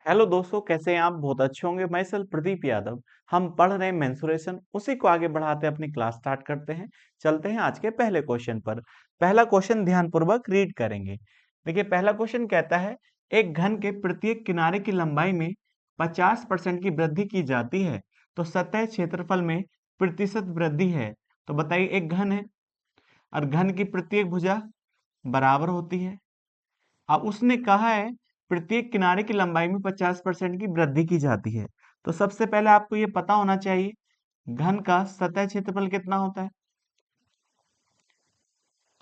Hello दोस्तों, कैसे हैं आप? बहुत अच्छे होंगे। मैं सर प्रदीप यादव। हम पढ़ रहे हैं मेंसुरेशन, उसी को आगे बढ़ाते अपनी क्लास स्टार्ट करते हैं। चलते हैं आज के पहले क्वेश्चन पर। पहला क्वेश्चन ध्यानपूर्वक रीड करेंगे। देखिए, पहला क्वेश्चन कहता है एक घन के प्रत्येक किनारे की लंबाई में 50% की वृद्धि की जाती है तो सतह क्षेत्रफल में प्रतिशत वृद्धि है। तो बताइए, एक घन है और घन की प्रत्येक भुजा बराबर होती है। अब उसने कहा है प्रत्येक किनारे की लंबाई में 50% की वृद्धि की जाती है। तो सबसे पहले आपको ये पता होना चाहिए घन का सतह क्षेत्रफल कितना होता है।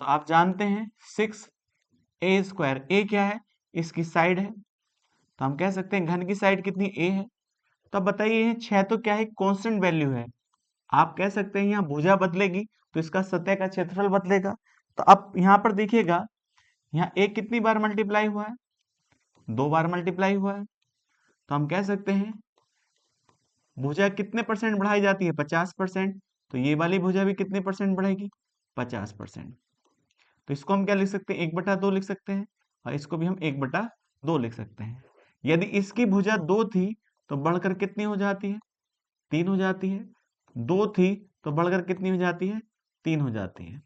तो आप जानते हैं 6a²। ए क्या है? इसकी साइड है। तो हम कह सकते हैं घन की साइड कितनी ए है। तो अब बताइए, ये 6 तो क्या है? कांस्टेंट वैल्यू है। आप कह सकते हैं यहाँ भुजा बदलेगी तो इसका सतह का क्षेत्रफल बदलेगा। तो अब यहाँ पर देखिएगा, यहाँ ए कितनी बार मल्टीप्लाई हुआ है? 2 बार मल्टीप्लाई हुआ है। तो हम कह सकते हैं भुजा कितने परसेंट बढ़ाई जाती है? 50%। तो ये वाली भुजा भी कितने परसेंट बढ़ेगी? 50%। तो इसको हम क्या लिख सकते हैं? 1/2 लिख सकते हैं। और इसको भी हम 1/2 लिख सकते हैं। यदि इसकी भुजा 2 थी तो बढ़कर कितनी हो जाती है? 3 हो जाती है। 2 थी तो बढ़कर कितनी हो जाती है? 3 हो जाती है।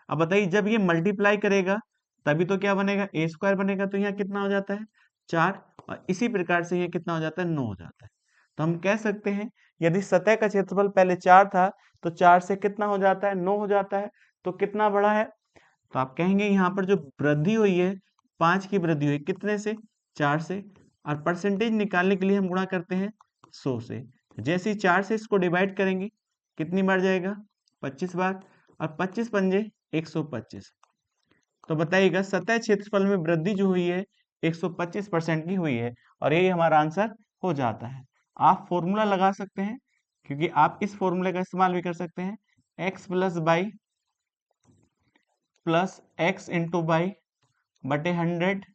अब बताइए, जब ये मल्टीप्लाई करेगा तभी तो क्या बनेगा? a² बनेगा। तो यहाँ कितना हो जाता है? 4। और इसी प्रकार से ये कितना हो जाता है? 9 हो जाता है। तो हम कह सकते हैं यदि सतह का क्षेत्रफल पहले 4 था तो 4 से कितना हो जाता है? 9 हो जाता है। तो कितना बढ़ा है? तो आप कहेंगे यहाँ पर जो वृद्धि हुई है, 5 की वृद्धि हुई। कितने से? 4 से। और परसेंटेज निकालने के लिए हम गुणा करते हैं 100 से। जैसे ही 4 से इसको डिवाइड करेंगे कितनी बार जाएगा? 25 बार। और 25 पंजे 125। तो बताइएगा सतह क्षेत्रफल में वृद्धि जो हुई है 125% की हुई है। और यही हमारा आंसर हो जाता है। आप फॉर्मूला लगा सकते हैं, क्योंकि आप इस फॉर्मूले का इस्तेमाल भी कर सकते हैं। x plus by plus x into by बटे 100।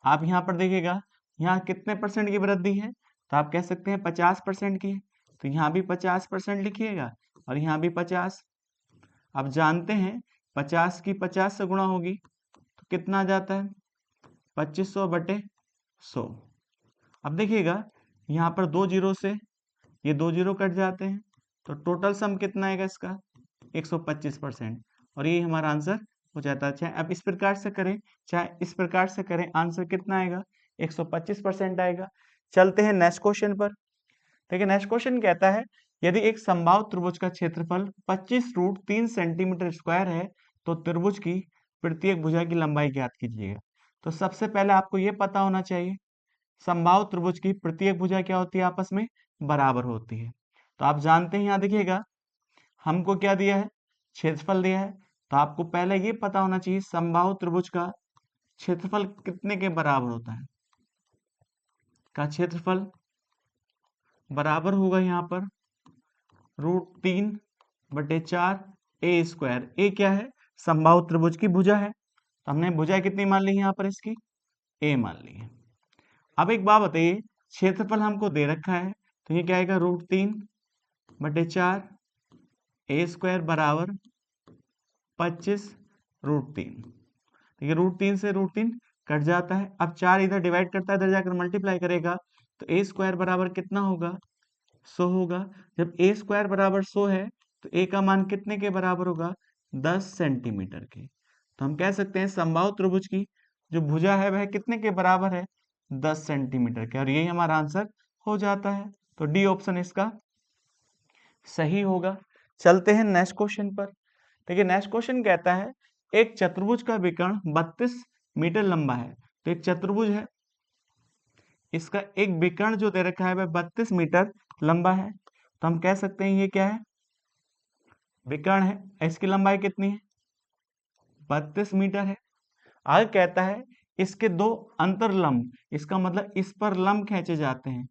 आप यहाँ पर देखिएगा, यहाँ कितने परसेंट की वृद्धि है? तो आप कह सकते हैं 50% की है। तो यहाँ भी 50% लिखिएगा और यहाँ भी 50। आप जानते हैं 50 की 50 से गुणा होगी तो कितना आ जाता है? 2500 बटे 100। अब देखिएगा, यहाँ पर 2 जीरो से ये 2 जीरो कट जाते हैं। तो टोटल सम कितना आएगा इसका? 125%। और ये हमारा आंसर हो जाता है। चाहे आप इस प्रकार से करें चाहे इस प्रकार से करें, आंसर कितना आएगा? 125% आएगा। चलते हैं नेक्स्ट क्वेश्चन पर। देखिए, नेक्स्ट क्वेश्चन कहता है यदि एक समबाहु त्रिभुज का क्षेत्रफल 25√3 सेंटीमीटर स्क्वायर है तो त्रिभुज की प्रत्येक भुजा की लंबाई ज्ञात कीजिएगा। तो सबसे पहले आपको यह पता होना चाहिए समबाहु त्रिभुज की प्रत्येक भुजा क्या होती है? आपस में बराबर होती है। तो आप जानते हैं, यहाँ देखिएगा हमको क्या दिया है? क्षेत्रफल दिया है। तो आपको पहले ये पता होना चाहिए समबाहु त्रिभुज का क्षेत्रफल कितने के बराबर होता है? का क्षेत्रफल बराबर होगा यहाँ पर √3/4 a²। ए क्या है? समबाहु त्रिभुज की भुजा है। तो हमने भुजा कितनी मान ली यहाँ पर? इसकी a मान ली है। अब एक बात बताइए, क्षेत्रफल हमको दे रखा है तो ये क्या आएगा? √3/4 a² बराबर 25√3। देखिए, √3 से √3 कट जाता है। अब 4 इधर डिवाइड करता है, इधर जाकर मल्टीप्लाई करेगा तो a² बराबर कितना होगा? 100 होगा। जब a² बराबर 100 है तो a का मान कितने के बराबर होगा? 10 सेंटीमीटर के। तो हम कह सकते हैं समबाहु त्रिभुज की जो भुजा है वह कितने के बराबर है? 10 सेंटीमीटर के। और यही हमारा आंसर हो जाता है। तो डी ऑप्शन इसका सही होगा। चलते हैं नेक्स्ट क्वेश्चन पर। देखिए, नेक्स्ट क्वेश्चन कहता है एक चतुर्भुज का विकर्ण 32 मीटर लंबा है। तो एक चतुर्भुज है, इसका एक विकर्ण जो दे रखा है वह 32 मीटर लंबा है। तो हम कह सकते हैं ये क्या है? विकर्ण है। इसकी लंबाई कितनी है? 32 मीटर है। आगे कहता है इसके दो अंतरलंब, इसका मतलब इस पर लंब खींचे जाते हैं।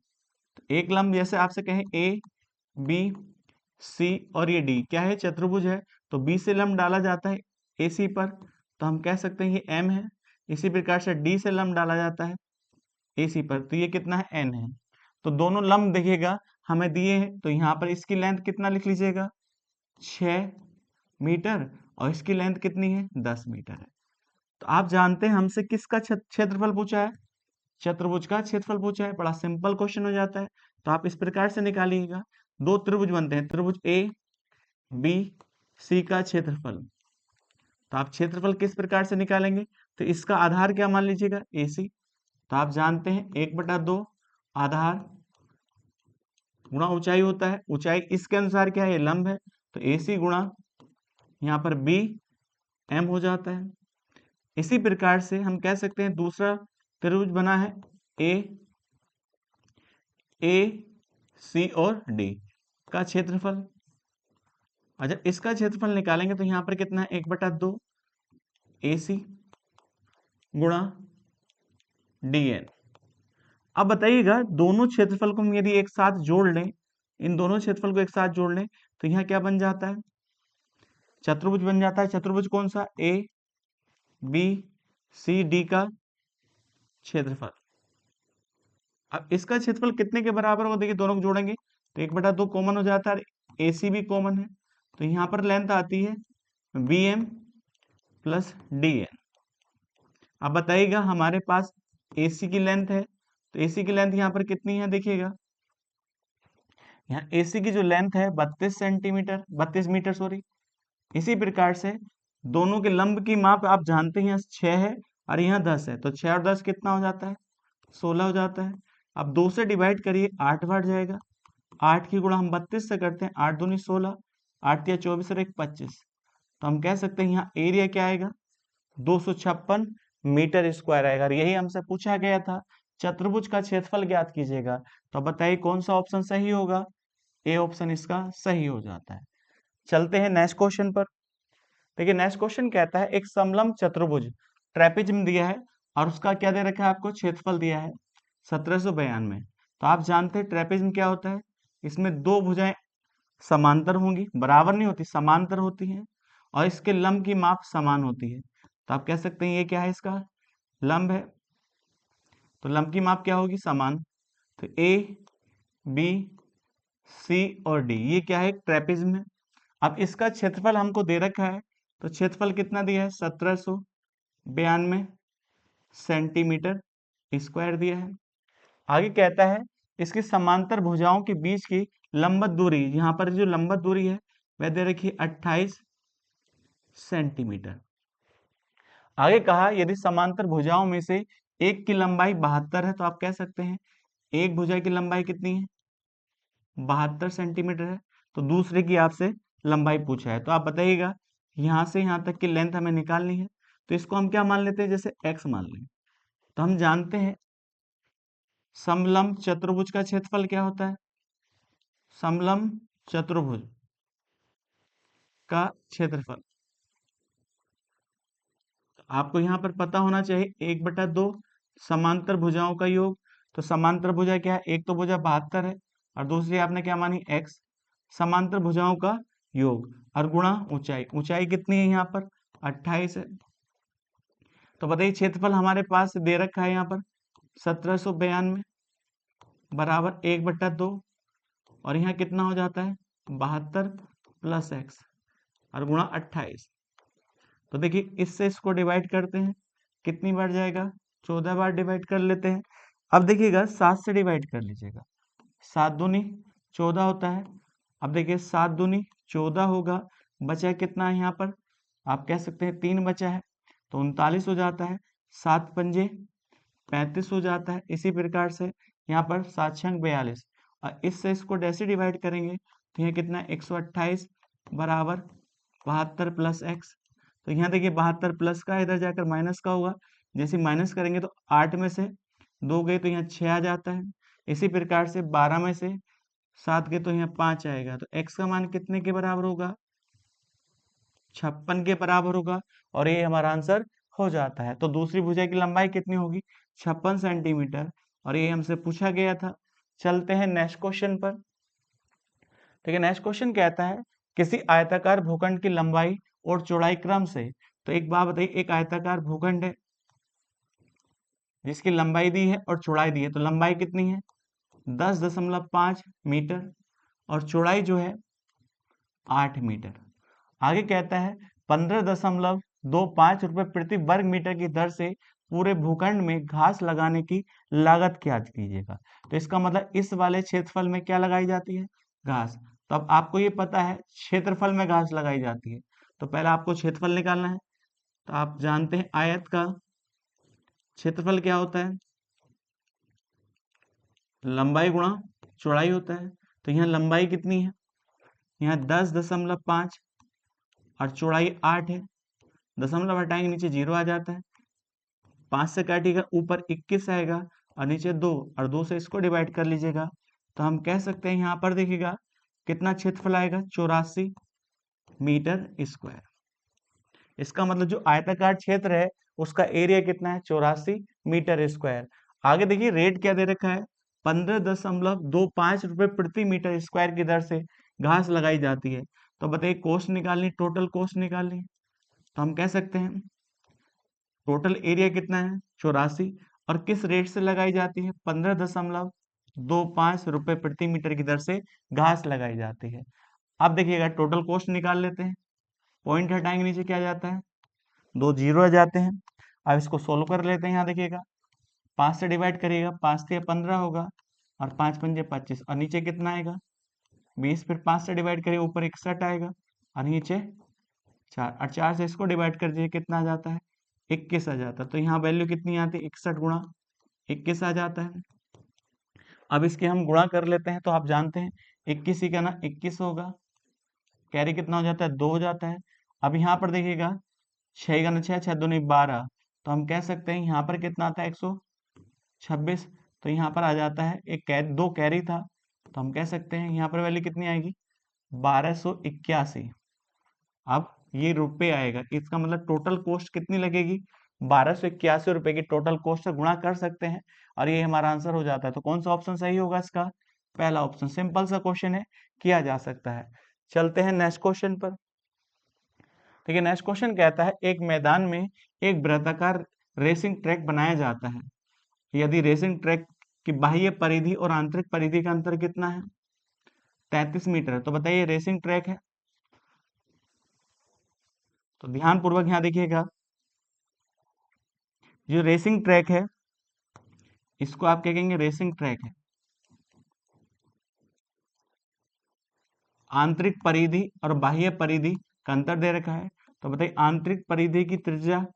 तो एक लंब जैसे आपसे कहें ए बी सी और ये डी क्या है? चतुर्भुज है। तो बी से लंब डाला जाता है ए सी पर, तो हम कह सकते हैं ये एम है। इसी प्रकार से डी से लंब डाला जाता है ए सी पर, तो ये कितना है? एन है। तो दोनों लंब देखिएगा हमें दिए हैं। तो यहाँ पर इसकी लेंथ कितना लिख लीजिएगा? 6 मीटर। और इसकी लेंथ कितनी है? 10 मीटर है। तो आप जानते हैं हमसे किसका क्षेत्रफल पूछा है? चतुर्भुज का क्षेत्रफल पूछा है, बड़ा सिंपल क्वेश्चन हो जाता है। तो आप इस प्रकार से निकालिएगा, दो त्रिभुज बनते हैं, त्रिभुज ए बी सी का क्षेत्रफल। तो आप क्षेत्रफल किस प्रकार से निकालेंगे, तो इसका आधार क्या मान लीजिएगा, ए सी। तो आप जानते हैं 1/2 आधार गुणा ऊंचाई होता है, ऊंचाई इसके अनुसार क्या है, ये लंब है, तो ए सी गुणा यहाँ पर बी एम हो जाता है। इसी प्रकार से हम कह सकते हैं दूसरा त्रिभुज बना है ए सी और डी का क्षेत्रफल। अच्छा, इसका क्षेत्रफल निकालेंगे तो यहाँ पर कितना है, 1/2 ए सी गुणा डी एन। अब बताइएगा दोनों क्षेत्रफल को हम यदि एक साथ जोड़ लें, इन दोनों क्षेत्रफल को एक साथ जोड़ लें, तो यहाँ क्या बन जाता है, चतुर्भुज बन जाता है। चतुर्भुज कौन सा, ए बी सी डी का क्षेत्रफल। अब इसका क्षेत्रफल कितने के बराबर होगा, देखिए दोनों को जोड़ेंगे तो 1/2 कॉमन हो जाता है, ए सी भी कॉमन है, तो यहाँ पर लेंथ आती है B M plus D N. अब बताइएगा हमारे पास ए सी की लेंथ है, तो ए सी की लेंथ यहाँ पर कितनी है, देखिएगा यहाँ ए सी की जो लेंथ है 32 मीटर सॉरी। इसी प्रकार से दोनों के लंब की माप आप जानते हैं 6 है और यहाँ 10 है, तो 6 और 10 कितना हो जाता है, 16 हो जाता है। अब 2 से डिवाइड करिए, 8 बढ़ जाएगा, 8 की गुणा हम 32 से करते हैं, 8 दूनी 16, 8 या 24 और 1 25। तो हम कह सकते हैं यहाँ एरिया क्या आएगा, 256 मीटर स्क्वायर आएगा। और यही हमसे पूछा गया था, चतुर्भुज का क्षेत्रफल ज्ञात कीजिएगा। तो बताइए कौन सा ऑप्शन सही होगा, ए ऑप्शन इसका सही हो जाता है। चलते हैं नेक्स्ट क्वेश्चन पर। देखिए नेक्स्ट क्वेश्चन कहता है एक समलंब चतुर्भुज ट्रेपेजियम दिया है और उसका क्या दे रखा है, आपको क्षेत्रफल दिया है 1792। तो आप जानते हैं ट्रेपेजियम क्या होता है, इसमें दो भुजाएं समांतर होंगी, बराबर नहीं होती, समांतर होती हैं, और इसके लंब की माप समान होती है। तो आप कह सकते हैं ये क्या है, इसका लंब है, तो लंब की माप क्या होगी, समान। तो ए बी सी और डी ये क्या है, ट्रेपेजियम है। अब इसका क्षेत्रफल हमको दे रखा है, तो क्षेत्रफल कितना दिया है, 1792 सेंटीमीटर स्क्वायर दिया है। आगे कहता है इसकी समांतर भुजाओं के बीच की लंबवत दूरी, यहाँ पर जो लंबवत दूरी है वह दे रखी है 28 सेंटीमीटर। आगे कहा यदि समांतर भुजाओं में से एक की लंबाई 72 है, तो आप कह सकते हैं एक भुजा की लंबाई कितनी है, 72 सेंटीमीटर है। तो दूसरे की आपसे लंबाई पूछा है, तो आप बताइएगा यहाँ से यहाँ तक की लेंथ हमें निकालनी है, तो इसको हम क्या मान लेते हैं, जैसे x मान लें। तो हम जानते हैं समलंब चतुर्भुज का क्षेत्रफल क्या होता है, समलंब चतुर्भुज का क्षेत्रफल आपको यहाँ पर पता होना चाहिए, 1/2 समांतर भुजाओं का योग। तो समांतर भुजा क्या है, एक तो भुजा 72 है और दूसरी आपने क्या मानी, x। समांतर भुजाओं का योग और गुणा ऊंचाई, ऊंचाई कितनी है यहाँ पर, 28 है। तो बताइए क्षेत्रफल हमारे पास दे रखा है यहाँ पर 1792 बराबर 1/2, और यहाँ कितना हो जाता है 72 प्लस x और गुणा 28। तो देखिए इससे इसको डिवाइड करते हैं, कितनी बार जाएगा, 14 बार डिवाइड कर लेते हैं। अब देखिएगा 7 से डिवाइड कर लीजिएगा, 7 दूनी 14 होता है। अब देखिए 7 दूनी 14 होगा, बचा कितना है यहाँ पर, आप कह सकते हैं 3 बचा है, तो 39 हो जाता है। 7 पंजे 35 हो जाता है। इसी प्रकार से यहाँ पर 7 छंग 42, और इससे इसको डैसे डिवाइड करेंगे तो यहाँ कितना 128 बराबर 72 प्लस x। तो यहाँ देखिए 72 प्लस का इधर जाकर माइनस का होगा, जैसे माइनस करेंगे तो 8 में से 2 गए तो यहाँ 6 आ जाता है। इसी प्रकार से 12 में से 7 गए तो यहाँ 5 आएगा, तो x का मान कितने के बराबर होगा, 56 के बराबर होगा, और ये हमारा आंसर हो जाता है। तो दूसरी भुजा की लंबाई कितनी होगी, 56 सेंटीमीटर, और ये हमसे पूछा गया था। चलते हैं नेक्स्ट क्वेश्चन पर। ठीक है, नेक्स्ट क्वेश्चन कहता है किसी आयताकार भूखंड की लंबाई और चौड़ाई क्रम से, तो एक बात बताइए, एक आयताकार भूखंड है जिसकी लंबाई दी है और चौड़ाई दी है, तो लंबाई कितनी है 10.5 मीटर और चौड़ाई जो है 8 मीटर। आगे कहता है 15.25 रुपए प्रति वर्ग मीटर की दर से पूरे भूखंड में घास लगाने की लागत क्या कीजिएगा। तो इसका मतलब इस वाले क्षेत्रफल में क्या लगाई जाती है, घास। तो अब आपको ये पता है क्षेत्रफल में घास लगाई जाती है, तो पहले आपको क्षेत्रफल निकालना है। तो आप जानते हैं आयत का क्षेत्रफल क्या होता है, लंबाई गुणा चौड़ाई होता है। तो यहाँ लंबाई कितनी है, यहाँ 10.5 और चौड़ाई 8 है। दशमलव हटाएंगे नीचे 0 आ जाता है, 5 से काटिएगा ऊपर 21 आएगा और नीचे 2, और 2 से इसको डिवाइड कर लीजिएगा। तो हम कह सकते हैं यहाँ पर देखिएगा कितना क्षेत्रफल आएगा, 84 मीटर स्क्वायर। इसका मतलब जो आयताकार क्षेत्र है उसका एरिया कितना है, 84 मीटर स्क्वायर। आगे देखिए रेट क्या दे रखा है, 15.25 रुपए प्रति मीटर स्क्वायर की दर से घास लगाई जाती है। तो बताइए कॉस्ट निकालनी, टोटल कॉस्ट निकालनी। तो हम कह सकते हैं टोटल एरिया कितना है, 84, और किस रेट से लगाई जाती है, 15.25 रुपए प्रति मीटर की दर से घास लगाई जाती है। अब देखिएगा टोटल कॉस्ट निकाल लेते हैं, पॉइंट हटाएंगे नीचे क्या जाता है, 2 0 आ जाते हैं। अब इसको सोल्व कर लेते हैं, यहाँ देखिएगा 5 से डिवाइड करिएगा, 5 से 15 होगा और 5 पंजे 25, और नीचे कितना आएगा 20, फिर 5 से डिवाइड करिए ऊपर 61 आएगा और नीचे 4, और 4 से इसको डिवाइड कर दीजिए कितना आ जाता है, 21 आ जाता है। तो यहाँ वैल्यू कितनी आती है, 61 गुणा 21 आ जाता है। अब इसके हम गुणा कर लेते हैं, तो आप जानते हैं 21 ही का ना 21 होगा, कैरी कितना हो जाता है, 2 हो जाता है। अब यहाँ पर देखिएगा 6 का ना 6, 6 दूनी 12, तो हम कह सकते हैं यहाँ पर कितना आता है 126। तो यहाँ पर आ जाता है एक कैरी, 2 कैरी था, तो हम कह सकते हैं यहाँ पर वैल्यू कितनी आएगी, 1281। अब ये रुपए आएगा, इसका मतलब टोटल कॉस्ट कितनी लगेगी, 1281 रुपए की टोटल कॉस्ट से गुणा कर सकते हैं और ये हमारा आंसर हो जाता है। तो कौन सा ऑप्शन सही होगा इसका, पहला ऑप्शन। सिंपल सा क्वेश्चन है, किया जा सकता है। चलते हैं नेक्स्ट क्वेश्चन पर। देखिए नेक्स्ट क्वेश्चन कहता है एक मैदान में एक वृत्ताकार रेसिंग ट्रैक बनाया जाता है, यदि रेसिंग ट्रैक की बाह्य परिधि और आंतरिक परिधि का अंतर कितना है, 33 मीटर है। तो बताइए रेसिंग ट्रैक है, तो ध्यान पूर्वक यहाँ देखिएगा, जो रेसिंग ट्रैक है इसको आप क्या कहेंगे, रेसिंग ट्रैक है। आंतरिक परिधि और बाह्य परिधि का अंतर दे रखा है, तो बताइए आंतरिक परिधि की त्रिज्या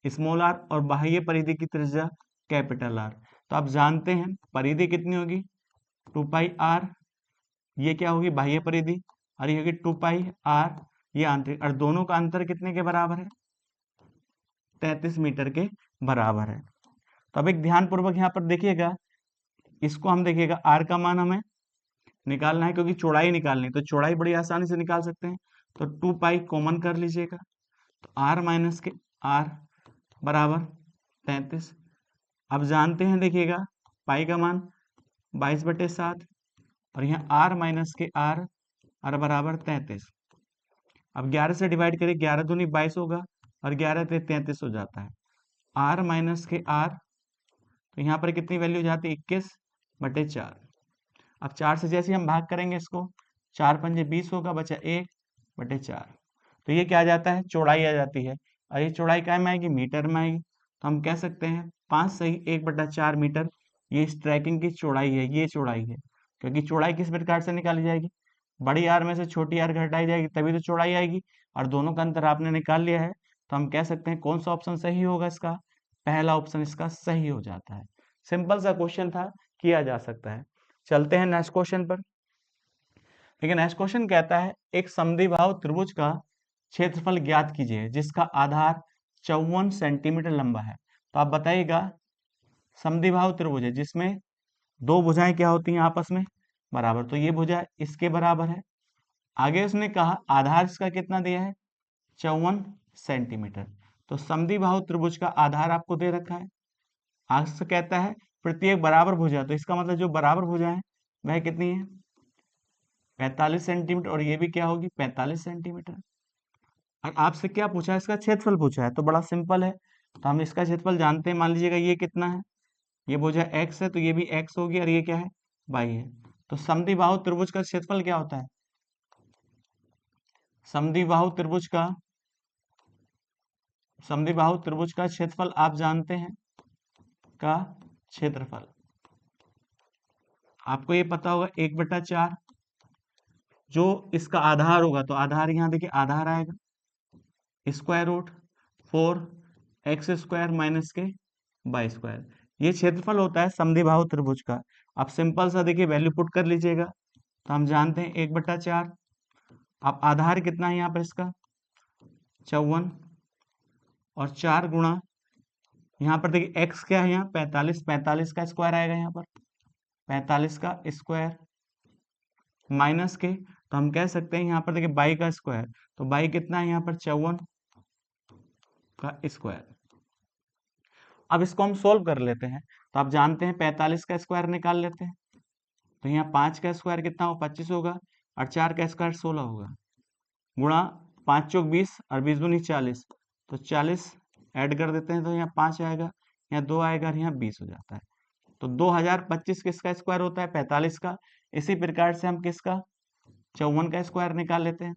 स्मॉल आर और बाह्य परिधि की त्रिज्या कैपिटल आर। तो आप जानते हैं परिधि कितनी होगी, 2 पाई आर, ये क्या होगी बाह्य परिधि, और ये होगी 2 पाई आर ये आंतरिक, और दोनों का अंतर कितने के बराबर है, 33 मीटर के बराबर है। तो अब एक ध्यान पूर्वक यहाँ पर देखिएगा, इसको हम देखिएगा आर का मान हमें निकालना है, क्योंकि चौड़ाई निकालनी है, तो चौड़ाई बड़ी आसानी से निकाल सकते हैं। तो 2 पाई कॉमन कर लीजिएगा, तो आर माइनस के आर बराबर 33। अब जानते हैं देखिएगा पाई का मान 22/7, और यहाँ आर माइनस के आर बराबर 33। अब 11 से डिवाइड करें, 11 दूनी 22 होगा और 11 ते 33 हो जाता है, आर माइनस के आर, तो यहाँ पर कितनी वैल्यू हो जाती है, 21/4। अब 4 से जैसे हम भाग करेंगे इसको, 4 पंजे 20 होगा, बचा 1/4। तो ये क्या आ जाता है, चौड़ाई आ जाती है, और ये चौड़ाई क्या में आएगी, मीटर में आएगी। तो हम कह सकते हैं 5 सही 1/4 मीटर ये इस ट्रैकिंग की चौड़ाई है, ये चौड़ाई है। क्योंकि चौड़ाई किस प्रकार से निकाली जाएगी, बड़ी आर में से छोटी आर घटाई जाएगी तभी तो चौड़ाई आएगी, और दोनों का अंतर आपने निकाल लिया है। तो हम कह सकते हैं कौन सा ऑप्शन सही होगा इसका, पहला ऑप्शन इसका सही हो जाता है। सिंपल सा क्वेश्चन था, किया जा सकता है। चलते हैं नेक्स्ट क्वेश्चन पर। देखिए नेक्स्ट क्वेश्चन कहता है एक समद्विबाहु त्रिभुज का क्षेत्रफल ज्ञात कीजिए जिसका आधार 54 सेंटीमीटर लंबा है। तो आप बताइएगा समद्विबाहु त्रिभुज है जिसमें दो भुजाएं क्या होती हैं आपस में बराबर, तो ये भुजा इसके बराबर है। आगे उसने कहा आधार इसका कितना दिया है, 54 सेंटीमीटर। तो समद्विबाहु त्रिभुज का आधार आपको दे रखा है। आगे से कहता है प्रत्येक बराबर भुजा, तो इसका मतलब जो बराबर भुजा है वह कितनी है, 45 सेंटीमीटर, और ये भी क्या होगी 45 सेंटीमीटर। और आपसे क्या पूछा है, इसका क्षेत्रफल पूछा है, तो बड़ा सिंपल है। तो हम इसका क्षेत्रफल जानते हैं, मान लीजिएगा ये कितना है, ये भुजा x है तो ये भी x होगी, और ये क्या है y है। तो समद्विबाहु त्रिभुज का क्षेत्रफल क्या होता है, समद्विबाहु त्रिभुज का समद्विबाहु त्रिभुज का क्षेत्रफल आप जानते हैं, का क्षेत्रफल आपको ये पता होगा 1/4, जो इसका आधार होगा तो आधार यहाँ देखिए आधार आएगा स्क्वायर रूट 4x² माइनस के बाई स्क्वायर, ये क्षेत्रफल होता है समद्विबाहु त्रिभुज का। आप सिंपल सा देखिए वैल्यू पुट कर लीजिएगा, तो हम जानते हैं 1/4। अब आधार कितना है यहाँ पर इसका 54, और 4 गुणा यहाँ पर देखिए x क्या है यहाँ 45, 45 का स्क्वायर आएगा यहाँ पर 45 का स्क्वायर माइनस के, तो हम कह सकते हैं यहाँ पर देखिए बाई का स्क्वायर, तो बाई कितना है यहाँ पर 54 का स्क्वायर। अब इसको हम सोल्व कर लेते हैं, तो आप जानते हैं 45 का स्क्वायर निकाल लेते हैं, तो यहाँ 5 का स्क्वायर कितना हो 25 होगा, और 4 का स्क्वायर 16 होगा, गुणा 5 चौक 20 और 20 दूनी 40, तो 40 ऐड कर देते हैं, तो यहाँ 5 आएगा, यहाँ 2 आएगा और यहाँ 20 हो जाता है। तो 2025 किसका स्क्वायर होता है 45 का। इसी प्रकार से हम किसका 54 का स्क्वायर निकाल लेते हैं,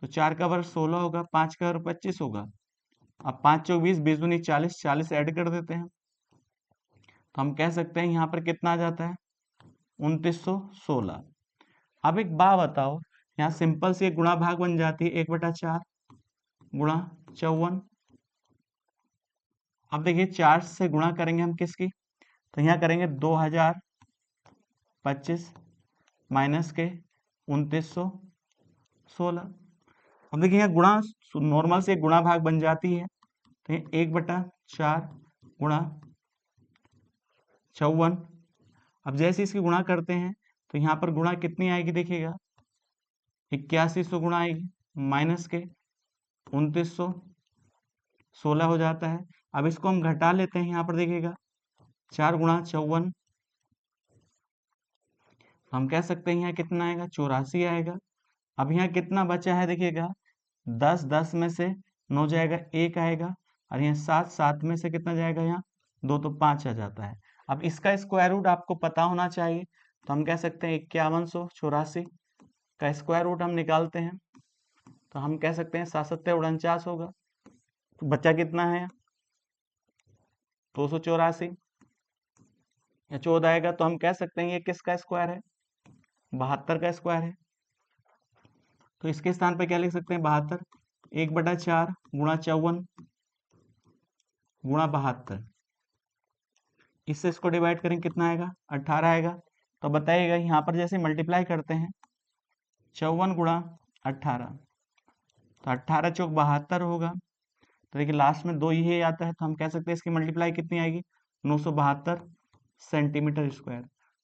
तो 4 का वर्ग 16 होगा, 5 का वर्ग 25 होगा। अब 5 चौक 20, 20 दूनी 40, 40 ऐड कर देते हैं, तो हम कह सकते हैं यहाँ पर कितना आ जाता है 2916। अब एक बात बताओ, यहाँ सिंपल से गुणा भाग बन जाती है 1/4 गुणा 54। अब देखिए 4 से गुणा करेंगे हम किसकी, तो यहाँ करेंगे 2025 माइनस के 2916। अब देखिए यहाँ गुणा नॉर्मल से गुणा भाग बन जाती है, तो 1/4 गुणा 54। अब जैसे इसकी गुणा करते हैं तो यहाँ पर गुणा कितनी आएगी देखिएगा 8100 गुणा आएगी माइनस के 2916 हो जाता है। अब इसको हम घटा लेते हैं, यहाँ पर देखिएगा 4 गुणा 54, हम कह सकते हैं यहाँ कितना आएगा 84 आएगा। अब यहाँ कितना बचा है देखिएगा 10, 10 में से 9 जाएगा 1 आएगा, और यहाँ 7, 7 में से कितना जाएगा यहाँ 2, तो 5 आ जाता है। अब इसका स्क्वायर रूट आपको पता होना चाहिए, तो हम कह सकते हैं 5184 का स्क्वायर रूट हम निकालते हैं, तो हम कह सकते हैं 7 7 49 होगा, तो बच्चा कितना है 284 या 14 आएगा, तो हम कह सकते हैं ये किसका स्क्वायर है 72 का स्क्वायर है। तो इसके स्थान पर क्या लिख सकते हैं 72, 1/4 गुणा 54 गुणा 72, इससे इसको डिवाइड करें कितना आएगा 18 आएगा। तो बताइएगा यहाँ पर जैसे मल्टीप्लाई करते हैं 54 गुणा 18, तो 18 चौक 72 होगा, तो देखिए लास्ट में 2 ये आता है, तो हम कह सकते हैं इसकी मल्टीप्लाई कितनी आएगी 972 सेंटीमीटर स्क्वायर।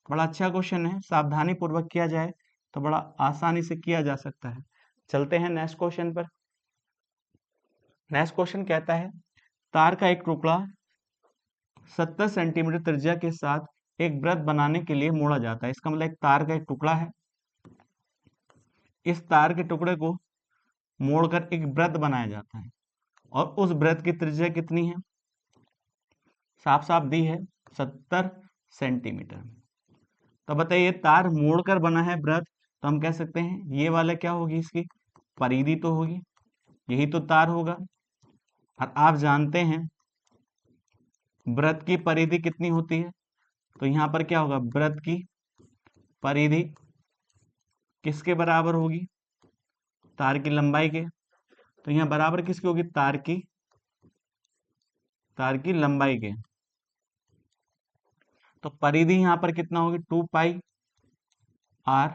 बड़ा अच्छा क्वेश्चन है, सावधानी पूर्वक किया जाए तो बड़ा आसानी से किया जा सकता है। चलते हैं नेक्स्ट क्वेश्चन पर। नेक्स्ट क्वेश्चन कहता है तार का एक टुकड़ा 70 सेंटीमीटर त्रिज्या के साथ एक वृत्त बनाने के लिए मोड़ा जाता है। इसका मतलब एक तार का एक टुकड़ा है, इस तार के टुकड़े को मोड़कर एक वृत्त बनाया जाता है, और उस वृत्त की त्रिज्या कितनी है साफ साफ दी है 70 सेंटीमीटर। तो बताइए तार मोड़कर बना है वृत्त, तो हम कह सकते हैं ये वाला क्या होगी इसकी परिधि तो होगी, यही तो तार होगा। और आप जानते हैं वृत्त की परिधि कितनी होती है, तो यहाँ पर क्या होगा वृत्त की परिधि किसके बराबर होगी तार की लंबाई के, तो यहाँ बराबर किसकी होगी तार की लंबाई के। तो परिधि यहाँ पर कितना होगी 2 पाई r,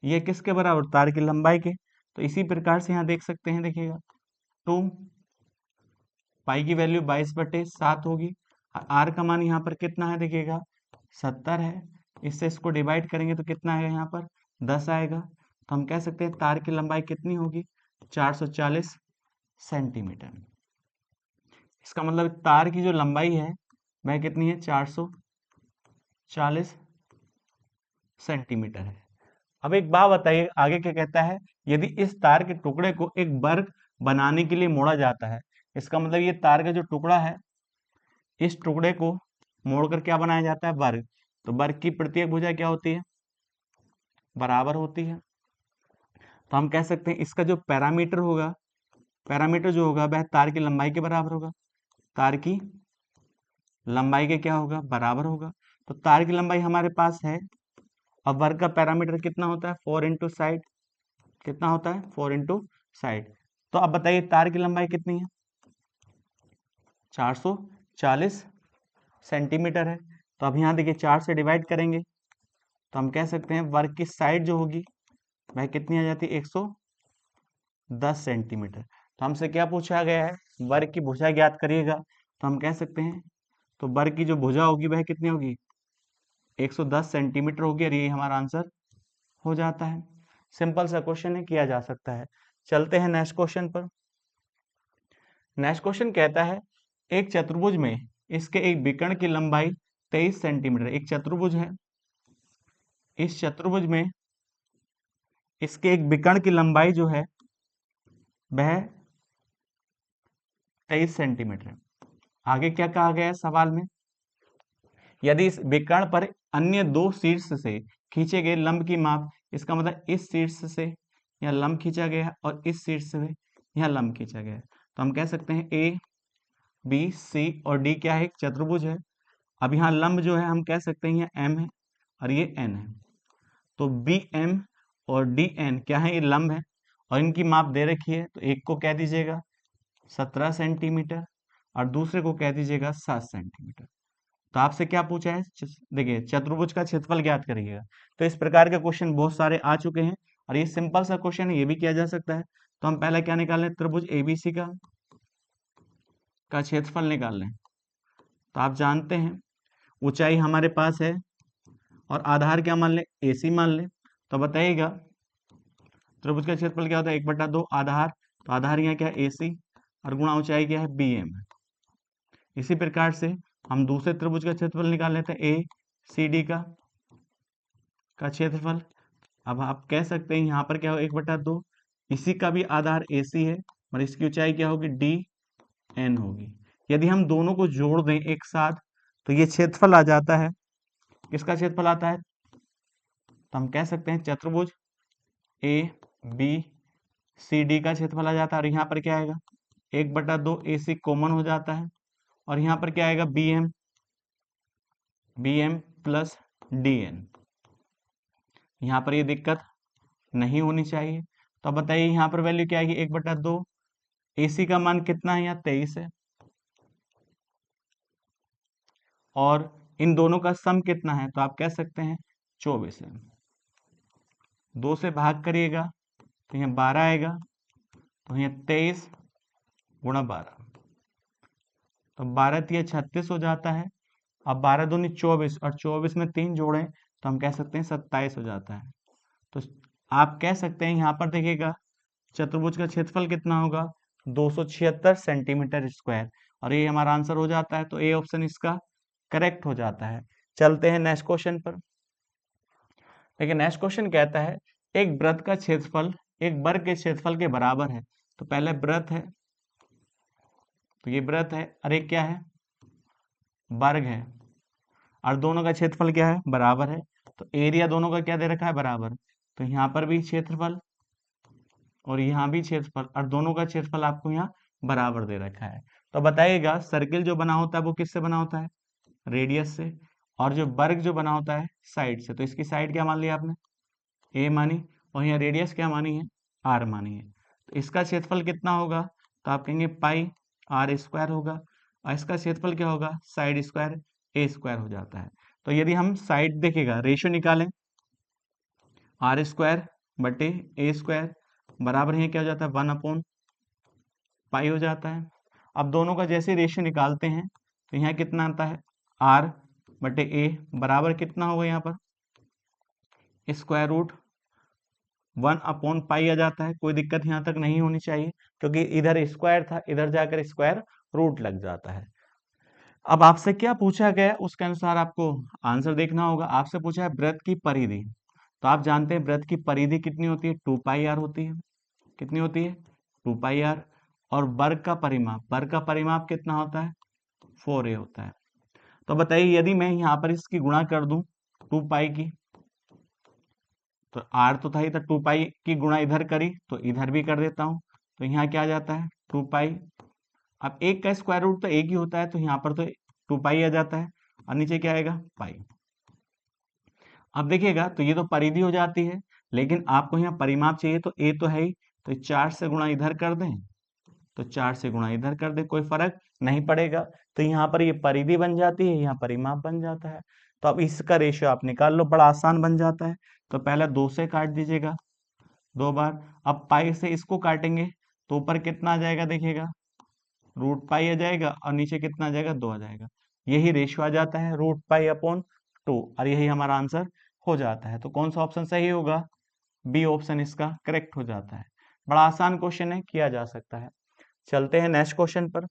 ये किसके बराबर तार की लंबाई के। तो इसी प्रकार से यहाँ देख सकते हैं देखिएगा 2 पाई की वैल्यू 22/7 होगी, r का मान यहाँ पर कितना है देखिएगा 70 है, इससे इसको डिवाइड करेंगे तो कितना आएगा यहाँ पर 10 आएगा। तो हम कह सकते हैं तार की लंबाई कितनी होगी 440 सेंटीमीटर। इसका मतलब तार की जो लंबाई है वह कितनी है 440 सेंटीमीटर है। अब एक बात बताइए आगे क्या कहता है, यदि इस तार के टुकड़े को एक वर्ग बनाने के लिए मोड़ा जाता है, इसका मतलब ये तार का जो टुकड़ा है इस टुकड़े को मोड़कर क्या बनाया जाता है वर्ग, तो वर्ग की प्रत्येक भुजा क्या होती है बराबर होती है। तो हम कह सकते हैं इसका जो पैरामीटर होगा पैरामीटर जो होगा वह तार की लंबाई के बराबर होगा, तार की लंबाई के क्या होगा, बराबर होगा। तो तार की लंबाई हमारे पास है। अब वर्ग का पैरामीटर कितना होता है, 4 इंटू साइड, कितना होता है, 4 इंटू साइड। तो अब बताइए तार की लंबाई कितनी है, 440 सेंटीमीटर है। तो अब यहाँ देखिए 4 से डिवाइड करेंगे तो हम कह सकते हैं वर्ग की साइड जो होगी वह कितनी आ जाती है, 110 सेंटीमीटर। तो हमसे क्या पूछा गया है, वर्ग की भुजा ज्ञात करिएगा। तो हम कह सकते हैं तो वर्ग की जो भुजा होगी वह कितनी होगी, 110 सेंटीमीटर होगी, और ये हमारा आंसर हो जाता है। सिंपल सा क्वेश्चन है, किया जा सकता है। चलते हैं नेक्स्ट क्वेश्चन पर। नेक्स्ट क्वेश्चन कहता है एक चतुर्भुज में इसके एक विकर्ण की लंबाई 23 सेंटीमीटर। एक चतुर्भुज है, इस चतुर्भुज में इसके एक विकर्ण की लंबाई जो है वह 23 सेंटीमीटर है। आगे क्या कहा गया है सवाल में, यदि इस विकर्ण पर अन्य दो शीर्ष से खींचे गए लंब की माप, इसका मतलब इस शीर्ष से यहाँ लंब खींचा गया है और इस शीर्ष से यहाँ लंब खींचा गया है। तो हम कह सकते हैं ए बी सी और डी क्या है, एक चतुर्भुज है। अब यहाँ लंब जो है हम कह सकते हैं यहाँ एम है और ये एन है। तो बी एम और डी एन क्या है, ये लंब है और इनकी माप दे रखी है। तो एक को कह दीजिएगा 17 सेंटीमीटर और दूसरे को कह दीजिएगा 7 सेंटीमीटर। तो आपसे क्या पूछा है, देखिए चतुर्भुज का क्षेत्रफल ज्ञात करिएगा। तो इस प्रकार के क्वेश्चन बहुत सारे आ चुके हैं और ये सिंपल सा क्वेश्चन है, ये भी किया जा सकता है। तो हम पहले क्या निकाल लें, त्रिभुज एबीसी का क्षेत्रफल निकाल लें। तो आप जानते हैं ऊंचाई हमारे पास है और आधार क्या मान लें, एसी मान लें। तो बताइएगा त्रिभुज का क्षेत्रफल क्या होता है, 1/2 आधार। तो आधार यहाँ क्या है, एसी, और गुणा ऊंचाई क्या है, बीएम है। इसी प्रकार से हम दूसरे त्रिभुज का क्षेत्रफल निकाल लेते हैं, ए सी डी का क्षेत्रफल। अब आप कह सकते हैं यहाँ पर क्या हो, 1/2, इसी का भी आधार एसी है और इसकी ऊंचाई क्या होगी, डी एन होगी। यदि हम दोनों को जोड़ दें एक साथ तो ये क्षेत्रफल आ जाता है, किसका क्षेत्रफल आता है, तो हम कह सकते हैं चतुर्भुज ए बी सी डी का क्षेत्रफल आ जाता है। और यहाँ पर क्या आएगा, 1/2 AC कॉमन हो जाता है और यहाँ पर क्या आएगा, B M plus D N. यहाँ पर ये दिक्कत नहीं होनी चाहिए। तो अब बताइए यहाँ पर वैल्यू क्या आएगी, 1/2, AC का मान कितना है, यहाँ 23 है और इन दोनों का सम कितना है, तो आप कह सकते हैं 24 है। 2 से भाग करिएगा तो यहाँ 12 आएगा, तो यहाँ 23 गुणा 12, तो 12 तिया 36 हो जाता है। अब 12 दूनी 24 और 24 में 3 जोड़ें तो हम कह सकते हैं 27 हो जाता है। तो आप कह सकते हैं यहाँ पर देखिएगा चतुर्भुज का क्षेत्रफल कितना होगा, 276 सेंटीमीटर स्क्वायर, और ये हमारा आंसर हो जाता है। तो ए ऑप्शन इसका करेक्ट हो जाता है। चलते हैं नेक्स्ट क्वेश्चन पर। लेकिन नेक्स्ट क्वेश्चन कहता है एक वृत्त का क्षेत्रफल एक वर्ग के क्षेत्रफल के बराबर है। तो पहले वृत्त है, तो ये वृत्त है और एक क्या है, वर्ग है, और दोनों का क्षेत्रफल क्या है, बराबर है। तो एरिया दोनों का क्या दे रखा है, बराबर। तो यहाँ पर भी क्षेत्रफल और यहाँ भी क्षेत्रफल, और दोनों का क्षेत्रफल आपको यहाँ बराबर दे रखा है। तो बताइएगा सर्किल जो बना होता है वो किससे बना होता है, रेडियस से, और जो वर्ग जो बना होता है साइड से। तो इसकी साइड क्या मान लिया आपने, ए मानी, और यहाँ रेडियस क्या मानी है, आर मानी है। तो इसका क्षेत्रफल कितना होगा, तो आप कहेंगे पाई आर स्क्वायर होगा, और इसका क्षेत्रफल क्या होगा, साइड स्क्वायर ए स्क्वायर हो जाता है। तो यदि हम साइड देखेगा रेशियो निकालें, आर स्क्वायर बटे ए स्क्वायर बराबर है क्या हो जाता है, 1/पाई हो जाता है। अब दोनों का जैसे रेशियो निकालते हैं तो यहाँ कितना आता है, आर बटे ए बराबर कितना होगा, यहाँ पर स्क्वायर रूट 1/पाई आ जाता है। कोई दिक्कत यहाँ तक नहीं होनी चाहिए क्योंकि इधर स्क्वायर था, इधर जाकर स्क्वायर रूट लग जाता है। अब आपसे क्या पूछा गया उसके अनुसार आपको आंसर देखना होगा। आपसे पूछा है वृत्त की परिधि, तो आप जानते हैं वृत्त की परिधि कितनी होती है, 2πr होती है। कितनी होती है, 2πr। और वर्ग का परिमाप कितना होता है, 4a होता है। तो बताइए यदि मैं यहाँ पर इसकी गुणा कर दूं 2π की, तो r तो था ही, तो 2π की गुणा इधर करी तो इधर भी कर देता हूं, तो यहाँ क्या आ जाता है 2 पाई। अब एक का स्क्वायर रूट तो एक ही होता है, तो यहाँ पर तो 2 पाई आ जाता है और नीचे क्या आएगा, पाई। अब देखिएगा तो ये तो परिधि हो जाती है, लेकिन आपको यहाँ परिमाप चाहिए, तो ए तो है ही, तो 4 से गुणा इधर कर दें, तो 4 से गुणा इधर कर दे, कोई फर्क नहीं पड़ेगा। तो यहाँ पर ये परिधि बन जाती है, यहाँ परिमाप बन जाता है। तो अब इसका रेशियो आप निकाल लो, बड़ा आसान बन जाता है। तो पहले 2 से काट दीजिएगा 2 बार। अब पाई से इसको काटेंगे तो ऊपर कितना आ जाएगा, देखिएगा रूट पाई आ जाएगा और नीचे कितना आ जाएगा, 2 आ जाएगा। यही रेशियो आ जाता है रूट पाई अपॉन 2, और यही हमारा आंसर हो जाता है। तो कौन सा ऑप्शन सही होगा, बी ऑप्शन इसका करेक्ट हो जाता है। बड़ा आसान क्वेश्चन है, किया जा सकता है। चलते हैं नेक्स्ट क्वेश्चन पर।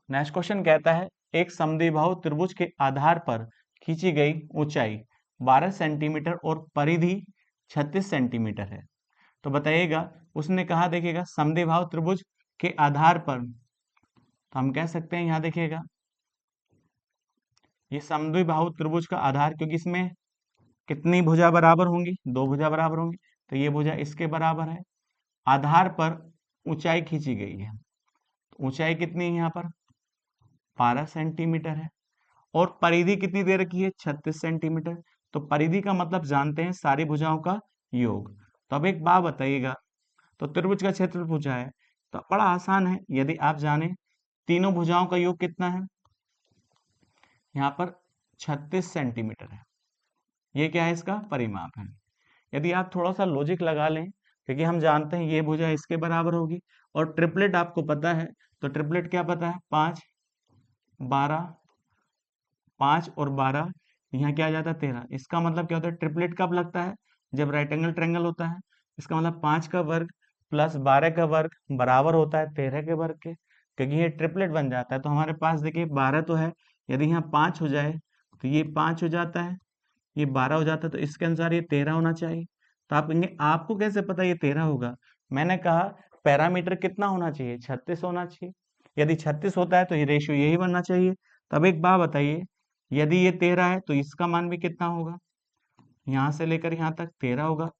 नेक्स्ट क्वेश्चन कहता है एक समद्विबाहु त्रिभुज के आधार पर खींची गई ऊंचाई 12 सेंटीमीटर और परिधि 36 सेंटीमीटर है। तो बताइएगा, उसने कहा देखिएगा समद्विबाहु त्रिभुज के आधार पर, तो हम कह सकते हैं यहाँ देखिएगा ये समद्विबाहु त्रिभुज का आधार, क्योंकि इसमें कितनी भुजा बराबर होंगी, 2 भुजा बराबर होंगी, तो ये भुजा इसके बराबर है। आधार पर ऊंचाई खींची गई है, तो ऊंचाई कितनी है यहाँ पर 12 सेंटीमीटर है, और परिधि कितनी दे रखी है 36 सेंटीमीटर। तो परिधि का मतलब जानते हैं सारी भुजाओं का योग। तो अब एक बात बताइएगा, तो त्रिभुज का क्षेत्रफल पूछा है, तो बड़ा आसान है, यदि आप जाने तीनों भुजाओं का योग कितना है, यहाँ पर 36 सेंटीमीटर है, ये क्या है, इसका परिमाप है। यदि आप थोड़ा सा लॉजिक लगा लें, क्योंकि हम जानते हैं ये भुजा इसके बराबर होगी, और ट्रिपलेट आपको पता है, तो ट्रिपलेट क्या पता है 5 12, 5 और 12, यहाँ क्या आ जाता है 13। इसका मतलब क्या होता है, ट्रिपलेट कब लगता है, जब राइट एंगल ट्रायंगल होता है। इसका मतलब 5 का वर्ग प्लस 12 का वर्ग बराबर होता है 13 के वर्ग के, क्योंकि ये ट्रिपलेट बन जाता है। तो हमारे पास देखिए 12 तो है, यदि यहाँ 5 हो जाए तो ये 5 हो जाता है, ये 12 हो जाता है, तो इसके अनुसार ये 13 होना चाहिए। तो आप कहेंगे आपको कैसे पता ये 13 होगा, मैंने कहा पैरामीटर कितना होना चाहिए, 36 होना चाहिए। यदि 36 होता है तो ये रेशियो यही बनना चाहिए। तब एक बात बताइए, यदि ये 13 है तो इसका मान भी कितना होगा, यहाँ से लेकर यहाँ तक 13 होगा,